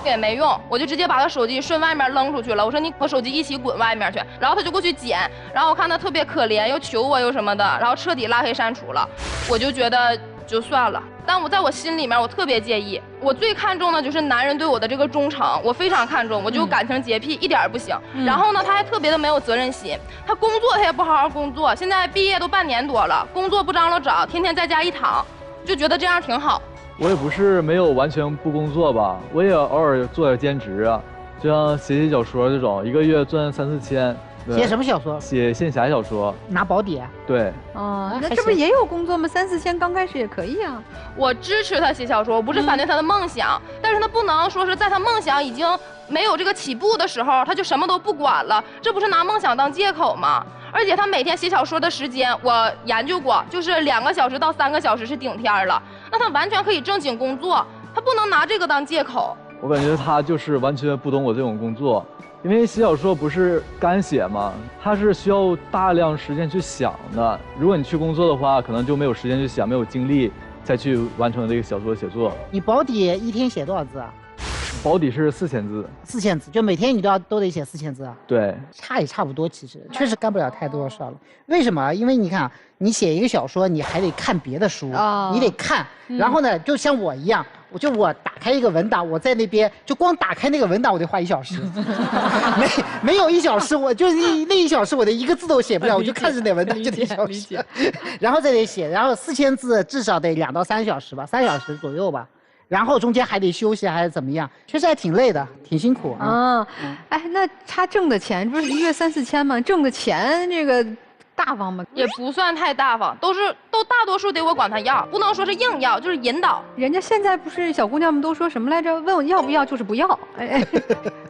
也没用，我就直接把他手机顺外面扔出去了。我说你和手机一起滚外面去。然后他就过去捡，然后我看他特别可怜，又求我又什么的，然后彻底拉黑删除了。我就觉得就算了，但我在我心里面我特别介意。我最看重的就是男人对我的这个忠诚，我非常看重，我就感情洁癖一点也不行。然后呢，他还特别的没有责任心，他工作他也不好好工作，现在毕业都半年多了，工作不张罗找，天天在家一躺，就觉得这样挺好。我也不是没有完全不工作吧，我也偶尔做点兼职啊，就像写小说这种，1个月赚3、4千。写什么小说？写仙侠小说。拿宝典。对。那这不是也有工作吗？3、4千刚开始也可以啊。我支持他写小说，我不是反对他的梦想，但是他不能说是在他梦想已经没有这个起步的时候，他就什么都不管了，这不是拿梦想当借口吗？而且他每天写小说的时间，我研究过，就是2个小时到3个小时是顶天了。那他完全可以正经工作，他不能拿这个当借口。我感觉他就是完全不懂我这种工作，因为写小说不是干写嘛，它是需要大量时间去想的。如果你去工作的话，可能就没有时间去想，没有精力再去完成这个小说写作。你保底1天写多少字啊？保底是4000字。4000字，就每天你都得写4000字啊？对，差也差不多，其实确实干不了太多事了。为什么？因为你看，你写一个小说，你还得看别的书，你得看，然后呢，就像我一样。我打开一个文档，我在那边就光打开那个文档，我得花1小时，没有1小时，我就那1小时我的一个字都写不了，我就看着那文档就得1小时，然后再得写，然后4000字至少得2到3小时吧，3小时左右吧，然后中间还得休息还是怎么样，确实还挺累的，挺辛苦啊。哎，那他挣的钱不是1月3、4千吗？挣的钱这个。大方吗？也不算太大方，都大多数得我管他要，不能说是硬要，就是引导。人家现在不是小姑娘们都说什么来着？问我要不要就是不要。哎，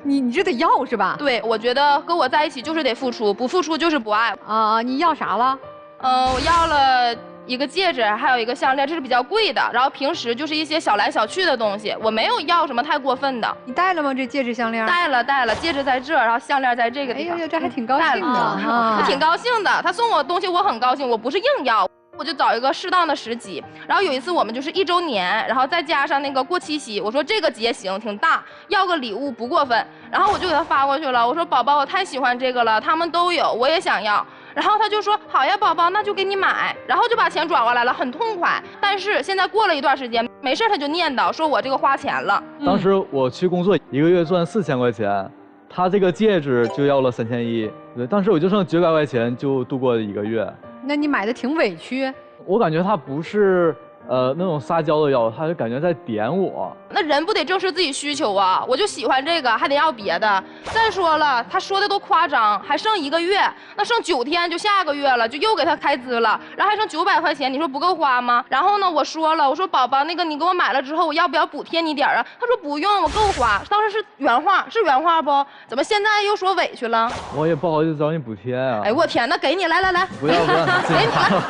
你这得要是吧？对，我觉得跟我在一起就是得付出，不付出就是不爱啊。你要啥了？我要了一个戒指，还有一个项链，这是比较贵的。然后平时就是一些小来小去的东西，我没有要什么太过分的。你戴了吗？这戒指项链？戴了，戒指在这，然后项链在这个地方。哎呀，这还挺高兴的啊，挺高兴的。他送我东西，我很高兴，我不是硬要。我就找一个适当的时机。然后有一次我们就是1周年，然后再加上那个过七夕，我说这个节行挺大，要个礼物不过分。然后我就给他发过去了，我说宝宝，我太喜欢这个了，他们都有，我也想要。然后他就说好呀，宝宝，那就给你买。然后就把钱转过来了，很痛快。但是现在过了一段时间，没事他就念叨说我这个花钱了。当时我去工作，1个月赚4000块钱。他这个戒指就要了3100，对，当时我就剩900块钱就度过了1个月。那你买的挺委屈。我感觉他不是那种撒娇的要，他就感觉在点我。那人不得正视自己需求啊！我就喜欢这个，还得要别的。再说了，他说的都夸张，还剩1个月，那剩9天就下个月了，就又给他开支了，然后还剩900块钱，你说不够花吗？然后呢，我说了，我说宝宝，那个你给我买了之后，我要不要补贴你点啊？他说不用，我够花。当时是原话，是原话不？怎么现在又说委屈了？我也不好意思找你补贴啊。哎，我天，那给你，来，不要，给你来，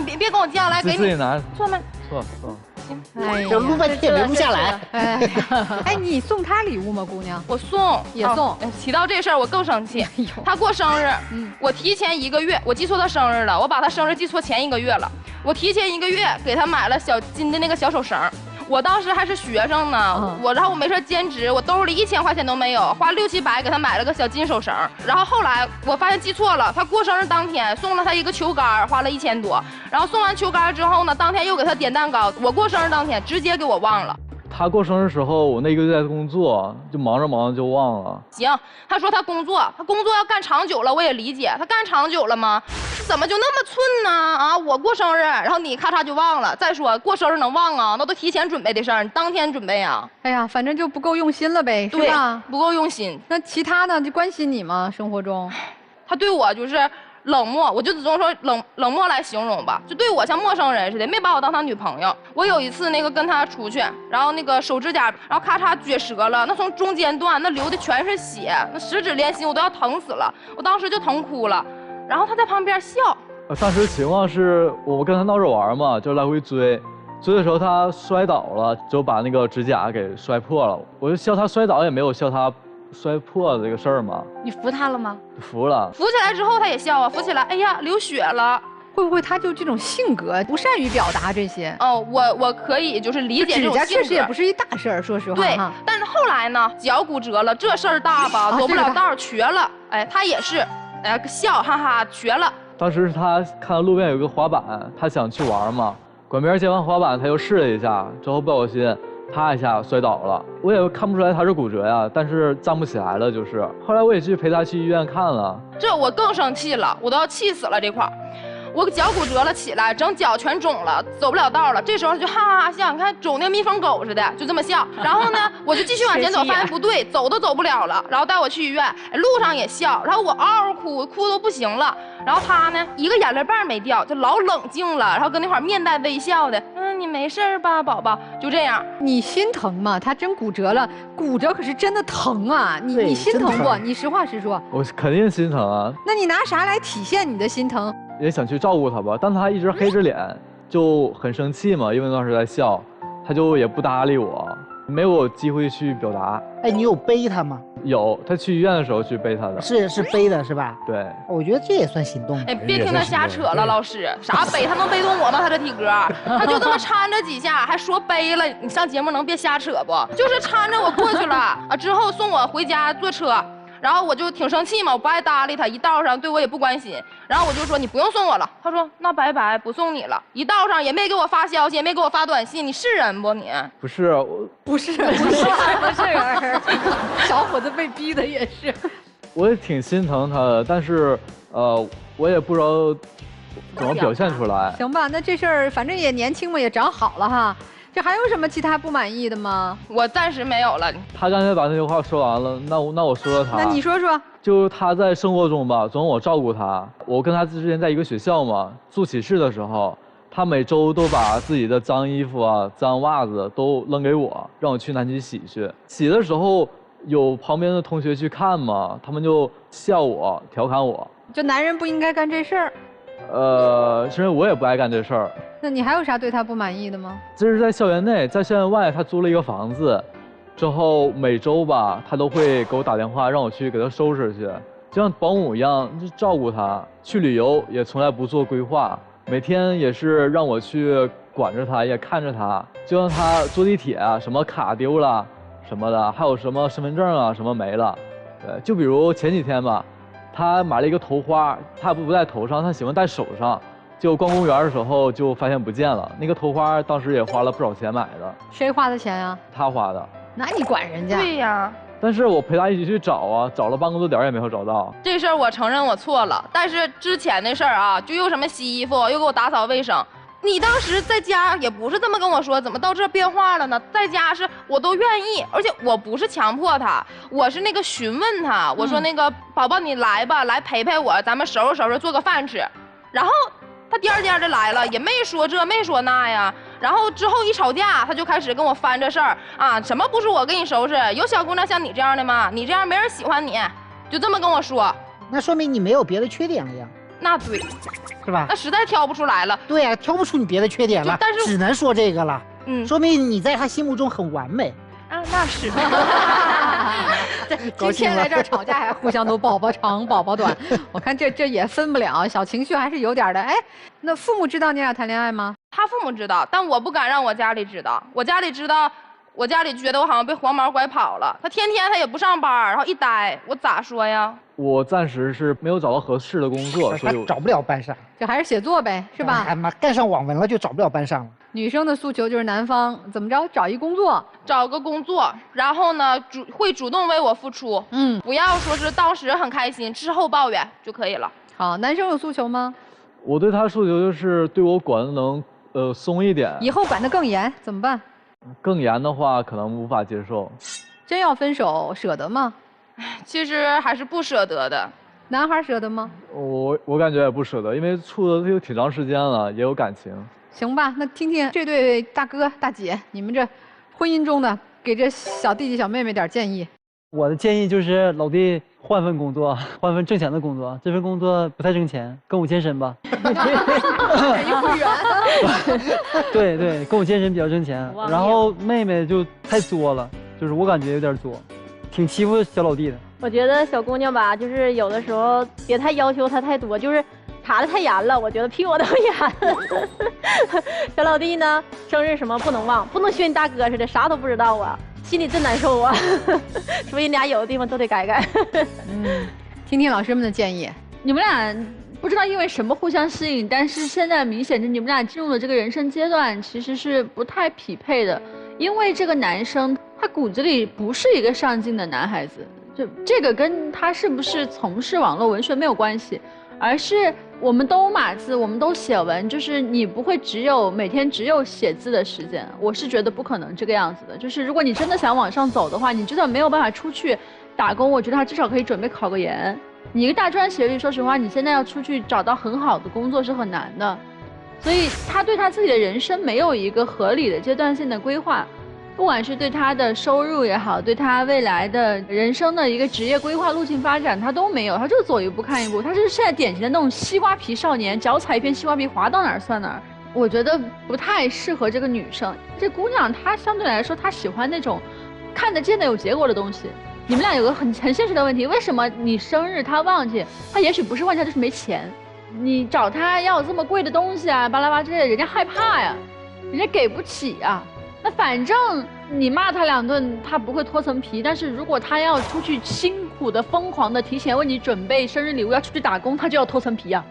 你别跟我犟，来给你自己拿，坐没？坐。哎，就录半天也没录下来。哎，你送他礼物吗，姑娘？我送，也送。提到这事儿，我更生气。他过生日，我提前1个月，我记错他生日了，我把他生日记错前1个月了。我提前1个月给他买了小金的那个小手绳。我当时还是学生呢，然后我没事兼职，我兜里1000块钱都没有，花6、700给他买了个小金手绳。然后后来我发现记错了，他过生日当天送了他一个球杆，花了1000多。然后送完球杆之后呢，当天又给他点蛋糕。我过生日当天直接给我忘了。他过生日时候，我那1个月在工作，就忙着就忘了。行，他说他工作要干长久了，我也理解。他干长久了吗？怎么就那么寸呢？啊，我过生日，然后你咔嚓就忘了。再说过生日能忘啊？那都提前准备的事儿，你当天准备啊？哎呀，反正就不够用心了呗，是吧？不够用心。那其他的就关心你吗？生活中，他对我就是冷漠，我就只能说冷漠来形容吧，就对我像陌生人似的，没把我当他女朋友。我有一次那个跟他出去，然后那个手指甲，然后咔嚓撅折了，那从中间段那流的全是血，那十指连心，我都要疼死了，我当时就疼哭了。然后他在旁边笑。当时情况是我跟他闹着玩嘛，就来回追的时候他摔倒了，就把那个指甲给摔破了。我就笑他摔倒，也没有笑他摔破的这个事儿嘛。你扶他了吗？扶了。扶起来之后他也笑啊，扶起来，哎呀，流血了。会不会他就这种性格不善于表达这些？哦，我可以就是理解这种性格。指甲确实也不是一大事儿，说实话。对，但是后来呢，脚骨折了，这事儿大吧，走不了道，瘸了。哎，他也是，哎，笑哈哈，瘸了。当时是他看到路边有个滑板，他想去玩嘛，管别人接完滑板，他又试了一下，之后不小心啪一下摔倒了。我也看不出来他是骨折呀，但是站不起来了，就是。后来我也去陪他去医院看了。这我更生气了，我都要气死了这块儿。我脚骨折了起来，整脚全肿了，走不了道了。这时候他就哈哈哈笑，你看肿的蜜蜂狗似的，就这么笑。然后呢，我就继续往前走，发现不对，走都走不了了。然后带我去医院，路上也笑，然后我嗷嗷哭，哭都不行了。然后他呢，一个眼泪瓣没掉，就老冷静了，然后跟那块面带微笑的，你没事吧，宝宝？就这样。你心疼吗？他真骨折了，骨折可是真的疼啊！你心疼不？你实话实说。我肯定心疼啊。那你拿啥来体现你的心疼？也想去照顾他吧，但他一直黑着脸，就很生气嘛，因为当时在笑，他就也不搭理我，没有机会去表达。哎，你有背他吗？有，他去医院的时候去背他的。是背的是吧？对。我觉得这也算行动。哎，别听他瞎扯了，老师，啥背？他能背动我吗？他这体格，他就这么搀着几下，还说背了。你上节目能别瞎扯不？就是搀着我过去了啊，之后送我回家坐车。然后我就挺生气嘛，我不爱搭理他，一道上对我也不关心。然后我就说你不用送我了，他说那拜拜，不送你了。一道上也没给我发消息，也没给我发短信，你是人不你？不是，我不是人，小伙子被逼的也是。我也挺心疼他的，但是我也不知道怎么表现出来。行吧，那这事儿反正也年轻嘛，也长好了哈。这还有什么其他不满意的吗？我暂时没有了。他刚才把那句话说完了，那我说说他。那你说说。就他在生活中吧，总让我照顾他。我跟他之前在一个学校嘛，住寝室的时候，他每周都把自己的脏衣服啊、脏袜子都扔给我，让我去拿去洗去。洗的时候有旁边的同学去看嘛，他们就笑我、调侃我。就男人不应该干这事儿。是因为我也不爱干这事儿。那你还有啥对他不满意的吗？这是在校园内，在校园外，他租了一个房子，之后每周吧，他都会给我打电话，让我去给他收拾去，就像保姆一样，就照顾他。去旅游也从来不做规划，每天也是让我去管着他，也看着他，就像他坐地铁啊，什么卡丢了什么的，还有什么身份证啊什么没了，就比如前几天吧，他买了一个头花，他不戴头上，他喜欢戴手上，就逛公园的时候就发现不见了，那个头花当时也花了不少钱买的。谁花的钱呀？他花的。那你管人家？对呀。但是我陪他一起去找啊，找了半个多点也没有找到。这事儿我承认我错了，但是之前的事儿啊，就又什么洗衣服，又给我打扫卫生。你当时在家也不是这么跟我说，怎么到这变化了呢？在家是我都愿意，而且我不是强迫他，我是那个询问他，我说那个宝宝你来吧，来陪陪我，咱们收拾收拾，做个饭吃。然后他颠颠的来了，也没说这没说那呀。然后之后一吵架，他就开始跟我翻这事儿啊，什么不是我给你收拾？有小姑娘像你这样的吗？你这样没人喜欢你，就这么跟我说。那说明你没有别的缺点了呀。那对，是吧？那实在挑不出来了。对呀，挑不出你别的缺点了，但是只能说这个了。说明你在他心目中很完美。啊，那是。今天来这儿吵架还互相都宝宝长宝宝短，我看这也分不了，小情绪还是有点的。哎，那父母知道你俩谈恋爱吗？他父母知道，但我不敢让我家里知道。我家里知道，我家里觉得我好像被黄毛拐跑了。他天天他也不上班，然后一待，我咋说呀？我暂时是没有找到合适的工作，所以找不了班上，就还是写作呗，是吧？哎妈，干上网文了就找不了班上了。女生的诉求就是男方怎么着找一工作，找个工作，然后呢会主动为我付出，不要说是当时很开心，之后抱怨就可以了。好，男生有诉求吗？我对他诉求就是对我管得能松一点，以后管得更严怎么办？更严的话可能无法接受。真要分手舍得吗？其实还是不舍得的。男孩舍得吗？我感觉也不舍得，因为处的有挺长时间了，也有感情。行吧，那听听这对大哥大姐，你们这婚姻中的给这小弟弟小妹妹点建议。我的建议就是老弟换份工作，换份挣钱的工作，这份工作不太挣钱，跟我健身吧。幼儿园。对对，跟我健身比较挣钱。然后妹妹就太作了，就是我感觉有点作，挺欺负小老弟的。我觉得小姑娘吧，就是有的时候别太要求她太多，就是查得太严了，我觉得比我都严。小老弟呢，生日什么不能忘，不能学你大哥似的啥都不知道啊，心里真难受啊。所以你俩有的地方都得改改。听听老师们的建议。你们俩不知道因为什么互相吸引，但是现在明显是你们俩进入的这个人生阶段其实是不太匹配的，因为这个男生他骨子里不是一个上进的男孩子，就这个跟他是不是从事网络文学没有关系，而是我们都码字，我们都写文，就是你不会每天只有写字的时间，我是觉得不可能这个样子的。就是如果你真的想往上走的话，你真的没有办法出去打工，我觉得他至少可以准备考个研。你一个大专学历，说实话，你现在要出去找到很好的工作是很难的，所以他对他自己的人生没有一个合理的阶段性的规划。不管是对他的收入也好，对他未来的人生的一个职业规划路径发展，他都没有，他就走一步看一步，他是现在典型的那种西瓜皮少年，脚踩一片西瓜皮，滑到哪儿算哪儿。我觉得不太适合这个女生。这姑娘她相对来说，她喜欢那种看得见的有结果的东西。你们俩有个很现实的问题，为什么你生日她忘记？她也许不是忘记，她就是没钱。你找她要这么贵的东西啊，巴拉巴之类的，人家害怕呀，人家给不起啊。那反正你骂他2顿，他不会脱层皮。但是如果他要出去辛苦的、疯狂的提前为你准备生日礼物，要出去打工，他就要脱层皮呀。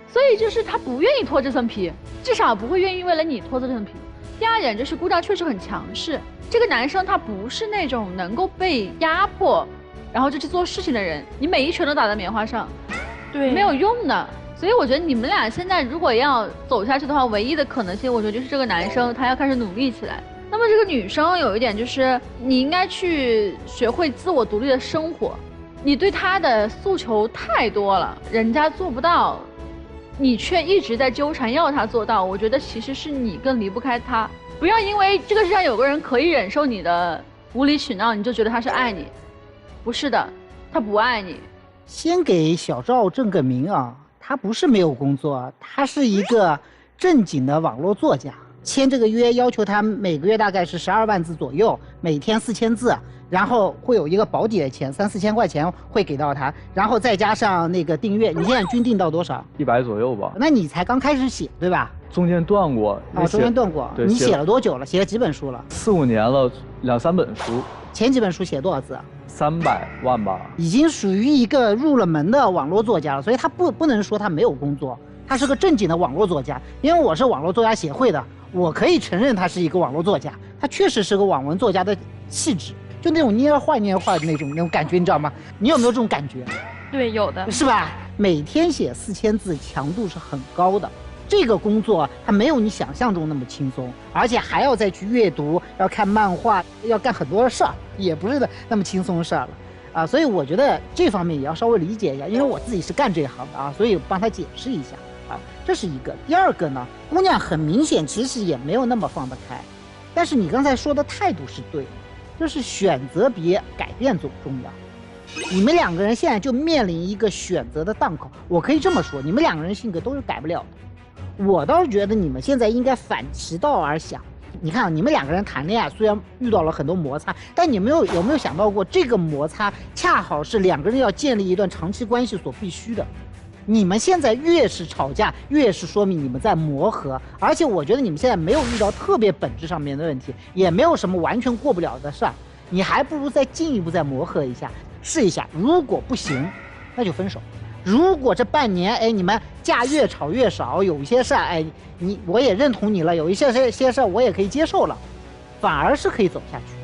所以就是他不愿意脱这层皮，至少不会愿意为了你脱这层皮。第二点就是姑娘确实很强势，这个男生他不是那种能够被压迫，然后就去做事情的人。你每一拳都打在棉花上，对，没有用的。所以我觉得你们俩现在如果要走下去的话，唯一的可能性，我觉得就是这个男生他要开始努力起来。那么这个女生有一点就是，你应该去学会自我独立的生活。你对他的诉求太多了，人家做不到，你却一直在纠缠要他做到。我觉得其实是你更离不开他。不要因为这个世上有个人可以忍受你的无理取闹，你就觉得他是爱你。不是的，他不爱你。先给小赵正个名啊，他不是没有工作，他是一个正经的网络作家。签这个约，要求他每个月大概是12万字左右，每天4000字，然后会有一个保底的钱，3、4千块钱会给到他，然后再加上那个订阅。你现在均订到多少？100左右吧。那你才刚开始写，对吧？中间断过。中间断过。你写了多久了？写了几本书了？4、5年了，2、3本书。前几本书写多少字？300万吧。已经属于一个入了门的网络作家了，所以他不能说他没有工作，他是个正经的网络作家。因为我是网络作家协会的，我可以承认他是一个网络作家，他确实是个网文作家的气质，就那种蔫坏的那种感觉，你知道吗？你有没有这种感觉？对，有的，是吧？每天写4000字，强度是很高的。这个工作它没有你想象中那么轻松，而且还要再去阅读，要看漫画，要干很多的事儿，也不是那么轻松的事儿了啊。所以我觉得这方面也要稍微理解一下，因为我自己是干这一行的啊，所以帮他解释一下啊。这是一个。第二个呢，姑娘很明显其实也没有那么放得开，但是你刚才说的态度是对的，就是选择比改变重要。你们两个人现在就面临一个选择的档口，我可以这么说，你们两个人性格都是改不了的。我倒是觉得你们现在应该反其道而想，你看你们两个人谈恋爱虽然遇到了很多摩擦，但你们有没有想到过，这个摩擦恰好是两个人要建立一段长期关系所必须的。你们现在越是吵架，越是说明你们在磨合，而且我觉得你们现在没有遇到特别本质上面的问题，也没有什么完全过不了的事儿，你还不如再进一步再磨合一下，试一下，如果不行，那就分手。如果这半年，哎，你们架越吵越少，有一些事儿，哎，我也认同你了，有一些事儿我也可以接受了，反而是可以走下去。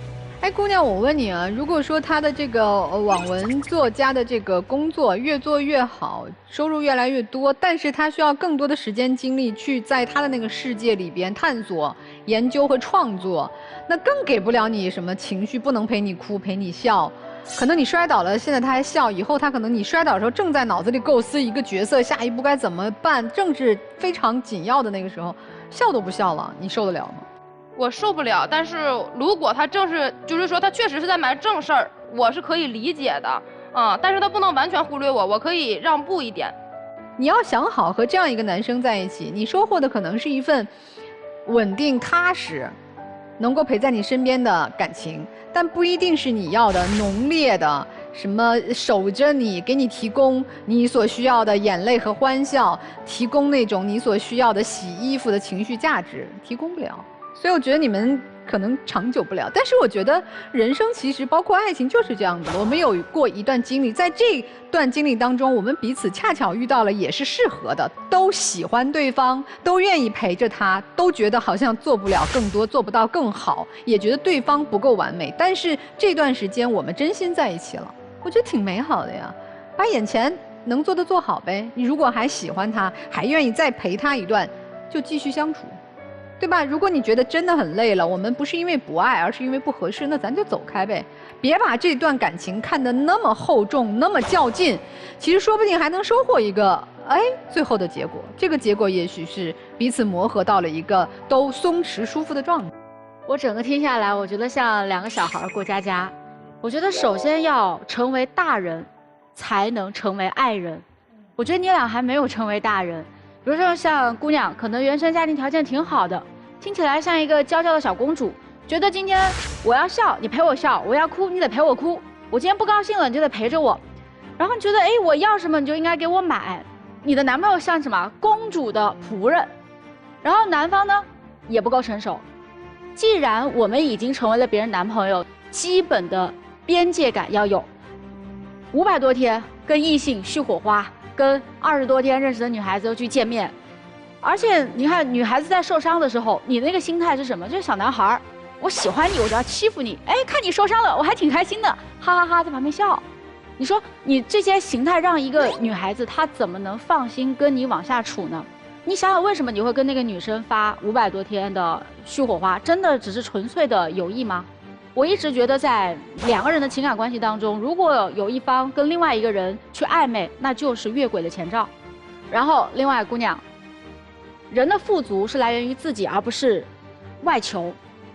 哎，姑娘，我问你啊，如果说他的这个网文作家的这个工作越做越好，收入越来越多，但是他需要更多的时间精力去在他的那个世界里边探索、研究和创作，那更给不了你什么情绪，不能陪你哭，陪你笑。可能你摔倒了，现在他还笑，以后他可能你摔倒的时候正在脑子里构思一个角色，下一步该怎么办，正是非常紧要的那个时候，笑都不笑了，你受得了吗？我受不了，但是如果他就是说他确实是在埋正事儿，我是可以理解的，但是他不能完全忽略我，我可以让步一点。你要想好和这样一个男生在一起，你收获的可能是一份稳定踏实，能够陪在你身边的感情，但不一定是你要的浓烈的什么守着你，给你提供你所需要的眼泪和欢笑，提供那种你所需要的洗衣服的情绪价值，提供不了。所以我觉得你们可能长久不了。但是我觉得人生其实包括爱情就是这样的，我们有过一段经历，在这段经历当中，我们彼此恰巧遇到了也是适合的，都喜欢对方，都愿意陪着他，都觉得好像做不了更多，做不到更好，也觉得对方不够完美，但是这段时间我们真心在一起了，我觉得挺美好的呀。把眼前能做的做好呗，你如果还喜欢他，还愿意再陪他一段，就继续相处，对吧？如果你觉得真的很累了，我们不是因为不爱，而是因为不合适，那咱就走开呗，别把这段感情看得那么厚重，那么较劲，其实说不定还能收获一个最后的结果。这个结果也许是彼此磨合到了一个都松弛舒服的状态。我整个听下来，我觉得像两个小孩过家家。我觉得首先要成为大人，才能成为爱人。我觉得你俩还没有成为大人。比如说像姑娘，可能原生家庭条件挺好的，听起来像一个娇娇的小公主，觉得今天我要笑你陪我笑，我要哭你得陪我哭，我今天不高兴了你就得陪着我，然后你觉得我要什么你就应该给我买。你的男朋友像什么公主的仆人，然后男方呢也不够成熟。既然我们已经成为了别人男朋友，基本的边界感要有。500多天跟异性续火花，跟20多天认识的女孩子又去见面，而且你看女孩子在受伤的时候，你的那个心态是什么？就是小男孩，我喜欢你，我就要欺负你。看你受伤了，我还挺开心的，哈哈哈，在旁边笑。你说你这些形态让一个女孩子她怎么能放心跟你往下处呢？你想想为什么你会跟那个女生发500多天的续火花？真的只是纯粹的友谊吗？我一直觉得在两个人的情感关系当中，如果有一方跟另外一个人去暧昧，那就是越轨的前兆。然后另外姑娘，人的富足是来源于自己，而不是外求，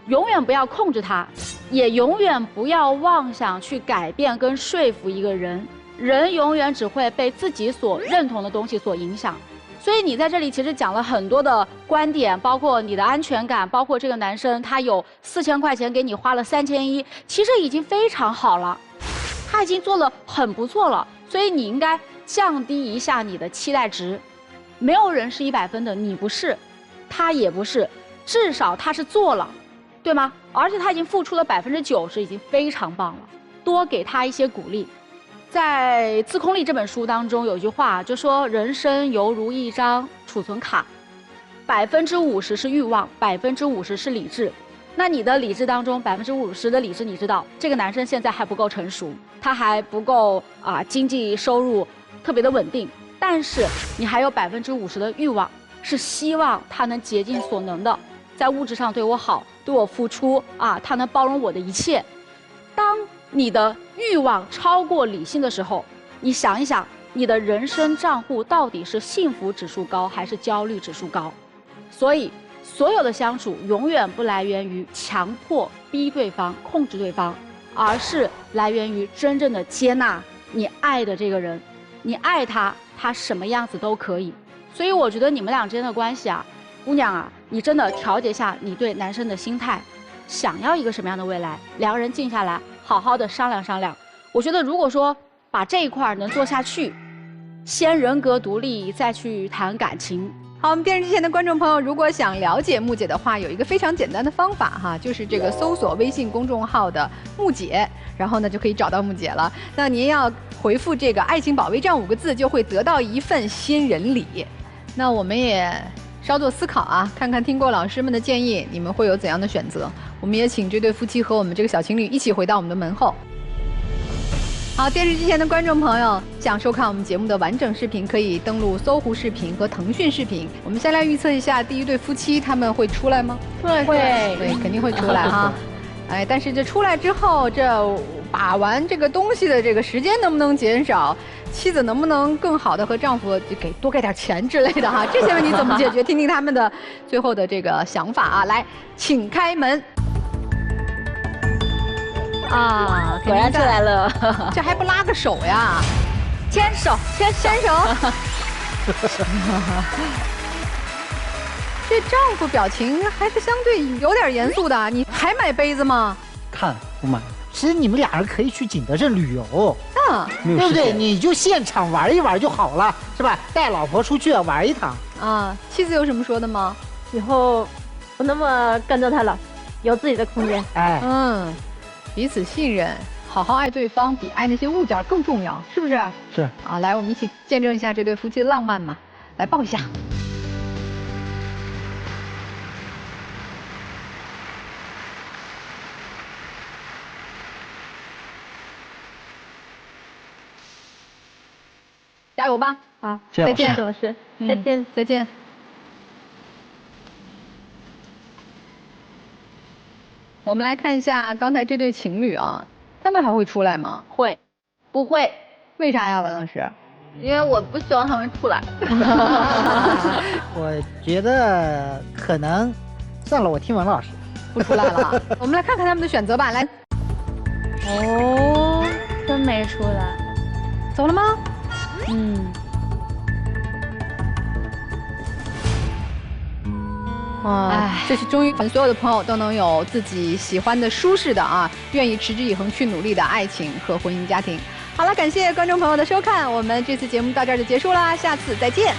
永远不要控制他，也永远不要妄想去改变跟说服一个人。人永远只会被自己所认同的东西所影响。所以你在这里其实讲了很多的观点，包括你的安全感，包括这个男生他有4000块钱给你花了3100，其实已经非常好了，他已经做了很不错了。所以你应该降低一下你的期待值。没有人是100分的，你不是，他也不是，至少他是做了，对吗？而且他已经付出了90%，已经非常棒了。多给他一些鼓励。在《自控力》这本书当中有一句话，就说人生犹如一张储存卡，50%是欲望，50%是理智。那你的理智当中50%的理智，你知道这个男生现在还不够成熟，他还不够经济收入特别的稳定，但是你还有50%的欲望，是希望他能竭尽所能的在物质上对我好，对我付出他能包容我的一切。当你的欲望超过理性的时候，你想一想，你的人生账户到底是幸福指数高还是焦虑指数高？所以，所有的相处永远不来源于强迫逼对方、控制对方，而是来源于真正的接纳你爱的这个人。你爱他，他什么样子都可以。所以我觉得你们俩之间的关系姑娘你真的调节下你对男生的心态，想要一个什么样的未来，两个人静下来好好的商量商量。我觉得如果说把这一块能做下去，先人格独立再去谈感情。好，我们电视机前的观众朋友，如果想了解木姐的话，有一个非常简单的方法就是这个搜索微信公众号的木姐，然后呢就可以找到木姐了。那您要回复这个爱情保卫战5个字，就会得到一份新人礼。那我们也稍作思考看看听过老师们的建议，你们会有怎样的选择？我们也请这对夫妻和我们这个小情侣一起回到我们的门后。好，电视机前的观众朋友，想收看我们节目的完整视频，可以登录搜狐视频和腾讯视频。我们先来预测一下第一对夫妻他们会出来吗？会，对，肯定会出来但是这出来之后，这把玩这个东西的这个时间能不能减少？妻子能不能更好的和丈夫多给点钱之类的这些问题怎么解决？听听他们的最后的这个想法来，请开门。果然出来了，这还不拉个手呀？牵手。这丈夫表情还是相对有点严肃的，你还买杯子吗？看不买。其实你们俩人可以去景德镇旅游，对不对？你就现场玩一玩就好了，是吧？带老婆出去玩一趟妻子有什么说的吗？以后不那么跟着他了，有自己的空间。彼此信任，好好爱对方，比爱那些物件更重要，是不是？是来，我们一起见证一下这对夫妻的浪漫嘛！来抱一下。加油吧！好，再见，老师，再见，再见。我们来看一下刚才这对情侣他们还会出来吗？会，不会？为啥呀，王老师？因为我不希望他们出来。我觉得可能，算了，我听王老师不出来了。我们来看看他们的选择吧，来。真没出来，走了吗？这是终于所有的朋友都能有自己喜欢的、舒适的愿意持之以恒去努力的爱情和婚姻家庭。好了，感谢观众朋友的收看，我们这次节目到这儿就结束啦，下次再见。